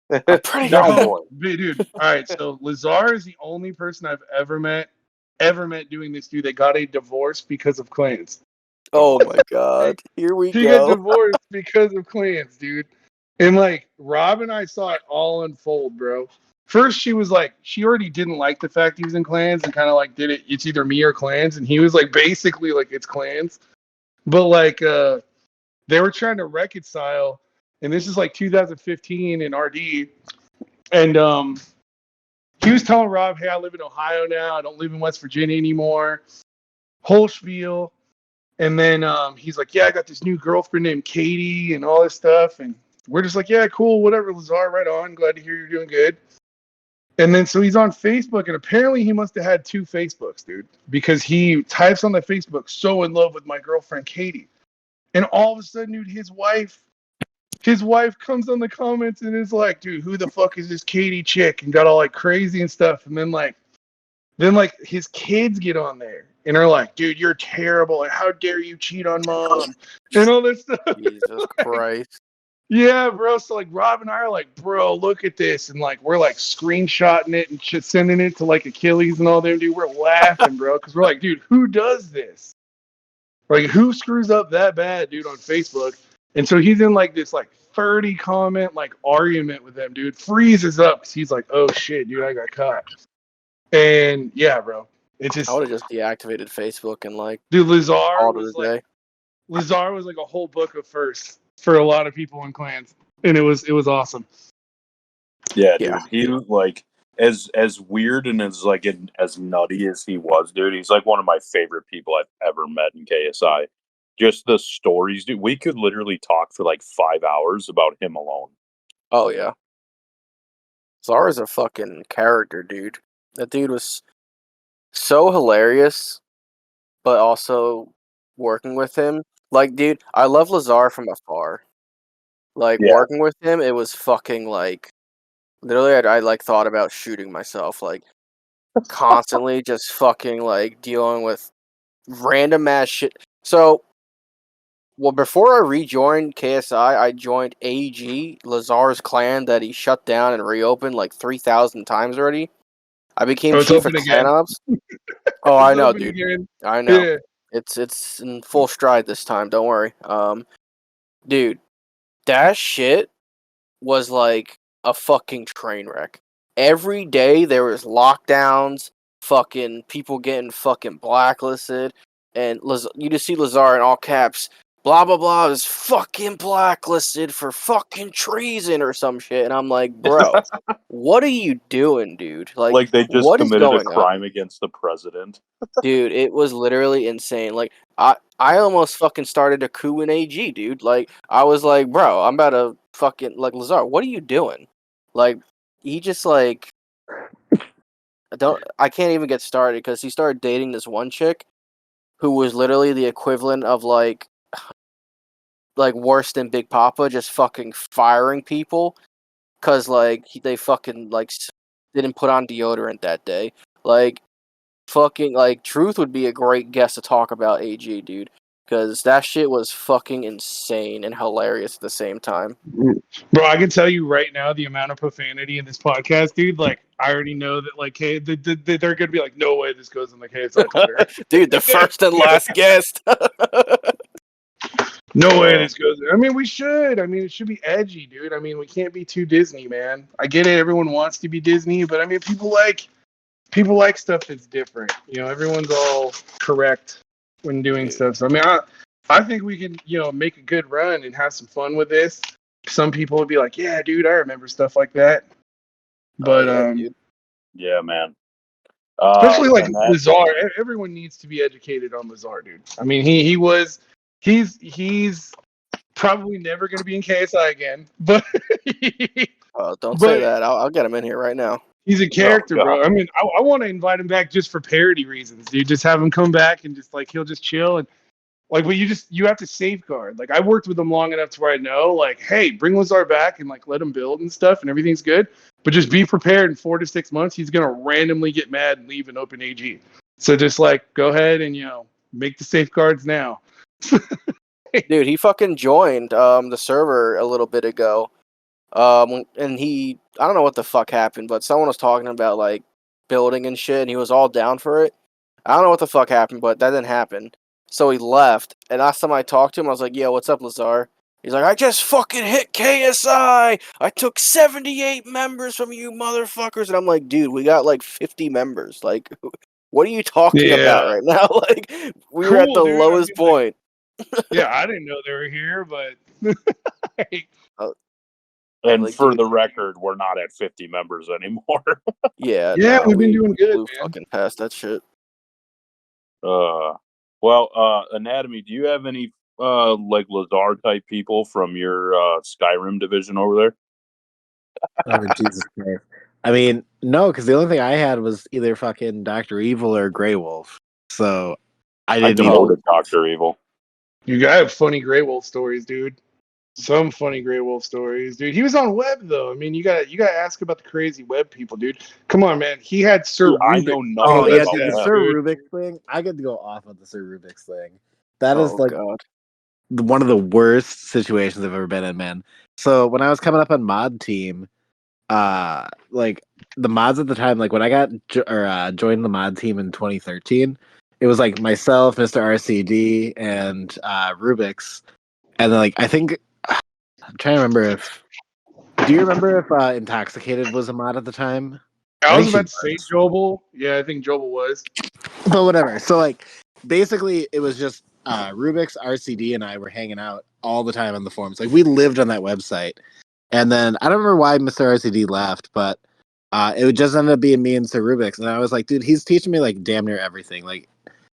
I'm pretty No, good. boy. Dude, all right, so Lazar is the only person I've ever met doing this, dude, that got a divorce because of clans. Oh my god. Here we He got go. divorced because of clans, dude. And like Rob and I saw it all unfold, bro. First, she was like, she already didn't like the fact he was in clans and kind of like did it. It's either me or clans, and he was like, basically like it's clans. But like, they were trying to reconcile, and this is like 2015 in RD, and he was telling Rob, "Hey, I live in Ohio now. I don't live in West Virginia anymore." Whole spiel. And then he's like, "Yeah, I got this new girlfriend named Katie and all this stuff." And we're just like, "Yeah, cool, whatever, Lazar, right on. Glad to hear you're doing good." And then so he's on Facebook, and apparently he must have had 2 Facebooks, dude, because he types on the Facebook, "So in love with my girlfriend Katie." And all of a sudden, dude, his wife comes on the comments and is like, "Dude, who the fuck is this Katie chick?" And got all like crazy and stuff. And then his kids get on there and are like, "Dude, you're terrible. And how dare you cheat on mom?" And all this stuff. Jesus Christ. Yeah, bro. So like Rob and I are like, "Bro, look at this." And like we're like screenshotting it and shit, sending it to like Achilles and all them, dude. We're laughing, bro, because we're like, "Dude, who does this? Like, who screws up that bad, dude, on Facebook?" And so he's in like this like 30 comment like argument with them, dude. Freezes up because he's like, "Oh shit, dude, I got caught." And yeah, bro, it just, I would have just deactivated Facebook and like dude, Lazar called it was a like day. Lazar was like a whole book of firsts for a lot of people in clans, and it was awesome. Yeah, Yeah. dude. He was like as weird and as nutty as he was, dude. He's like one of my favorite people I've ever met in KSI. Just the stories, dude. We could literally talk for like 5 hours about him alone. Oh yeah. Zara's a fucking character, dude. That dude was so hilarious, but also working with him. Like, dude, I love Lazar from afar. Like, Yeah. working with him, it was fucking like literally I like thought about shooting myself, like constantly just fucking like dealing with random ass shit. So well, before I rejoined KSI, I joined AG, Lazar's clan that he shut down and reopened like 3,000 times already. I became Oh, it's chief of open clan again. ops. Oh, It's I know, open dude. again. I know. Yeah. It's in full stride this time. Don't worry. Dude, that shit was like a fucking train wreck. Every day there was lockdowns, fucking people getting fucking blacklisted, and you just see Lazar in all caps. Blah blah blah is fucking blacklisted for fucking treason or some shit, and I'm like, bro, what are you doing, dude? Like, Like they just what is committed a going on? crime against the president. Dude, it was literally insane. Like I almost fucking started a coup in AG, dude. Like I was like, bro, I'm about to fucking like Lazar, what are you doing? Like he just like I can't even get started because he started dating this one chick who was literally the equivalent of like worse than Big Papa, just fucking firing people because like they fucking like didn't put on deodorant that day. Like fucking like Truth would be a great guest to talk about AG, dude, because that shit was fucking insane and hilarious at the same time. Bro, I can tell you right now the amount of profanity in this podcast, dude. Like, I already know that, like, hey, they're gonna be like, no way this goes on the KSI Twitter. Dude, the first and last guest. No way this goes. I mean, we should. I mean, it should be edgy, dude. I mean, we can't be too Disney, man. I get it. Everyone wants to be Disney, but I mean, people like stuff that's different. You know, everyone's all correct when doing Dude. stuff. So I mean, I think we can, make a good run and have some fun with this. Some people would be like, "Yeah, dude, I remember stuff like that." But yeah, dude. Yeah, man. especially like and that- Lazar, everyone needs to be educated on Lazar, dude. I mean, he's probably never going to be in KSI again, but Don't But- say that. I'll get him in here right now. he's a character, God. bro. I mean, I want to invite him back just for parody reasons, dude. Just have him come back and just like he'll just chill and like, but you have to safeguard. Like, I worked with him long enough to where I know, like, hey, bring Lazar back and like let him build and stuff, and everything's good. But just be prepared. In 4 to 6 months, he's gonna randomly get mad and leave an open AG. So just like go ahead and make the safeguards now. Dude, he fucking joined the server a little bit ago. And I don't know what the fuck happened, but someone was talking about like building and shit, and he was all down for it. I don't know what the fuck happened, but that didn't happen. So he left, and last time I talked to him, I was like, "Yo, what's up, Lazar?" He's like, "I just fucking hit KSI. I took 78 members from you motherfuckers," and I'm like, "Dude, we got like 50 members. Like, what are you talking about right now? Like, we were at the Cool, dude. I lowest mean, like, point." yeah, I didn't know they were here, but and like, for dude. the record, we're not at 50 members anymore. Yeah, Yeah, we've been we doing good, blew man. fucking past that shit. Anatomy, do you have any like Lazar type people from your Skyrim division over there? Oh, Jesus Christ. I mean, no, because the only thing I had was either fucking Dr. Evil or Grey Wolf. So I I didn't even. demoted Dr. Evil. You got have funny Grey Wolf stories, dude. Some funny Grey Wolf stories, dude. He was on web though. I mean, you got to ask about the crazy web people, dude. Come on, man. He had Sir Dude, I Rubik. know nothing Oh, yeah, about dude, the that. Sir dude. Rubik's thing. I could go off on the Sir Rubik's thing. That is Oh like god. one of the worst situations I've ever been in, man. So when I was coming up on mod team, like the mods at the time, like when I got joined the mod team in 2013, it was like myself, Mr. RCD, and Rubik's, and then like I think I'm trying to remember if. Do you remember if Intoxicated was a mod at the time? I was think about to she say Jobel. Yeah, I think Jobel was. But whatever. So like basically it was just Rubik's, RCD, and I were hanging out all the time on the forums. Like we lived on that website. And then I don't remember why Mr. RCD left, but it would just ended up being me and Sir Rubik's. And I was like, dude, he's teaching me like damn near everything. Like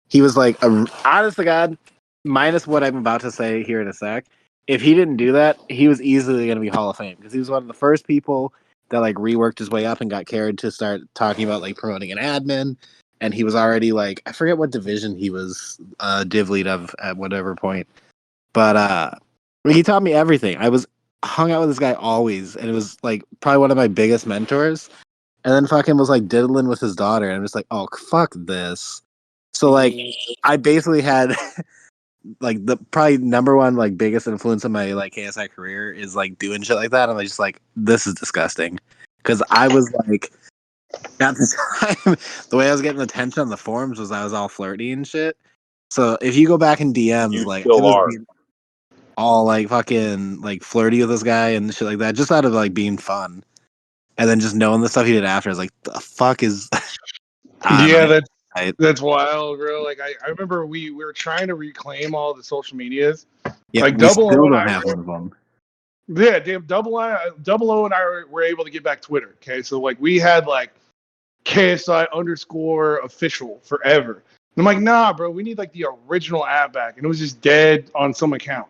he was like, honest to God, minus what I'm about to say here in a sec. If he didn't do that, he was easily going to be Hall of Fame because he was one of the first people that like reworked his way up and got carried to start talking about like promoting an admin. And he was already like, I forget what division he was div lead of at whatever point. But he taught me everything. I was hung out with this guy always, and it was like probably one of my biggest mentors. And then fucking was like diddling with his daughter, and I'm just like, oh fuck this. So like, I basically had like the probably number one like biggest influence in my like KSI career is like doing shit like that. And I'm just like, this is disgusting, because I was like at the time the way I was getting attention on the forums was I was all flirty and shit. So if you go back in DMs, You like still it was are. all like fucking like flirty with this guy and shit like that, just out of like being fun. And then just knowing the stuff he did after, I was like, the fuck is Yeah, I- that's wild, bro. Like I remember we were trying to reclaim all the social medias. yeah, Like we Double still O and don't I have were, one of them. yeah, damn Double O and I were able to get back Twitter. Okay, so like we had like KSI underscore official forever. And I'm like, nah, bro, we need like the original app back, and it was just dead on some account.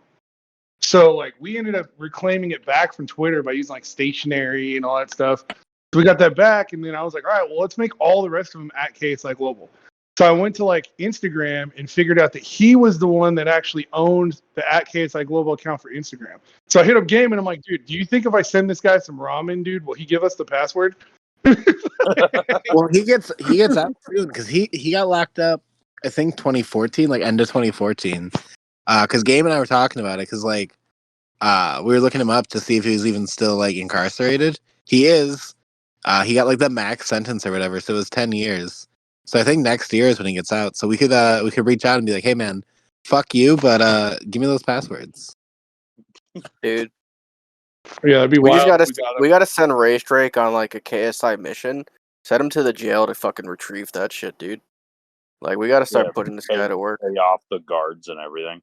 So like we ended up reclaiming it back from Twitter by using like stationery and all that stuff. So we got that back, and then I was like, all right, well, let's make all the rest of them at KSI Global. So I went to like Instagram and figured out that he was the one that actually owned the at KSI Global account for Instagram. So I hit up Game and I'm like, dude, do you think if I send this guy some ramen, dude, will he give us the password? Well, he gets out soon because he got locked up. I think 2014, like end of 2014. Because Game and I were talking about it because like we were looking him up to see if he was even still like incarcerated. He is. He got like the max sentence or whatever, so it was 10 years. So I think next year is when he gets out. So we could reach out and be like, hey man, fuck you, but give me those passwords. Dude. Yeah, that'd be We wild. just gotta send Ray Drake on like a KSI mission. Send him to the jail to fucking retrieve that shit, dude. Like we gotta start putting this guy to work. Pay off the guards and everything.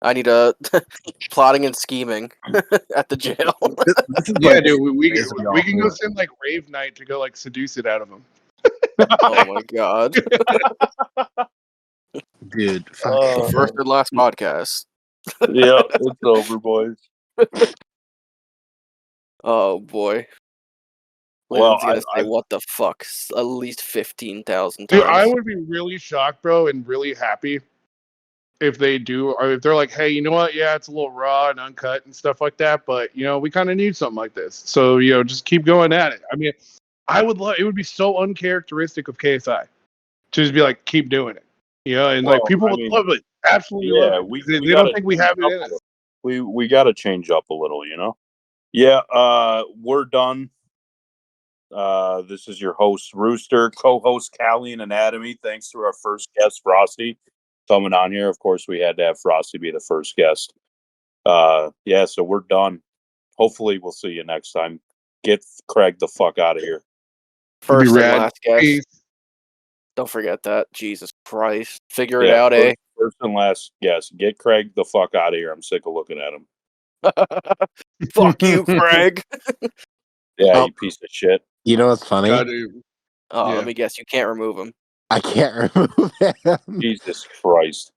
I need a plotting and scheming at the jail. Yeah, dude, we can go send like Rave Knight to go like seduce it out of him. Oh my god. Dude, fuck. First and last podcast. Yeah, it's over, boys. Oh boy. Well, Landon's gonna say what the fuck at least 15,000 times. Dude, I would be really shocked, bro, and really happy if they do, or if they're like, hey, you know what? Yeah, it's a little raw and uncut and stuff like that, but you know, we kind of need something like this. So you know, just keep going at it. I mean, I would love. It would be so uncharacteristic of KSI to just be like, keep doing it. You know, and like people would love it. Absolutely love it. They don't think we have it in us. We got to change up a little, you know. Yeah, we're done. This is your host Rooster, co-host Callie and Anatomy. Thanks to our first guest Frosty coming on here. Of course, we had to have Frosty be the first guest. Yeah, so we're done. Hopefully, we'll see you next time. Get Craig the fuck out of here. First and last guest. Don't forget that. Jesus Christ. Figure it out, eh? First and last guest. Get Craig the fuck out of here. I'm sick of looking at him. Fuck you, Craig. Yeah, you piece of shit. You know what's funny? Let me guess. You can't remove him. I can't remove him. Jesus Christ.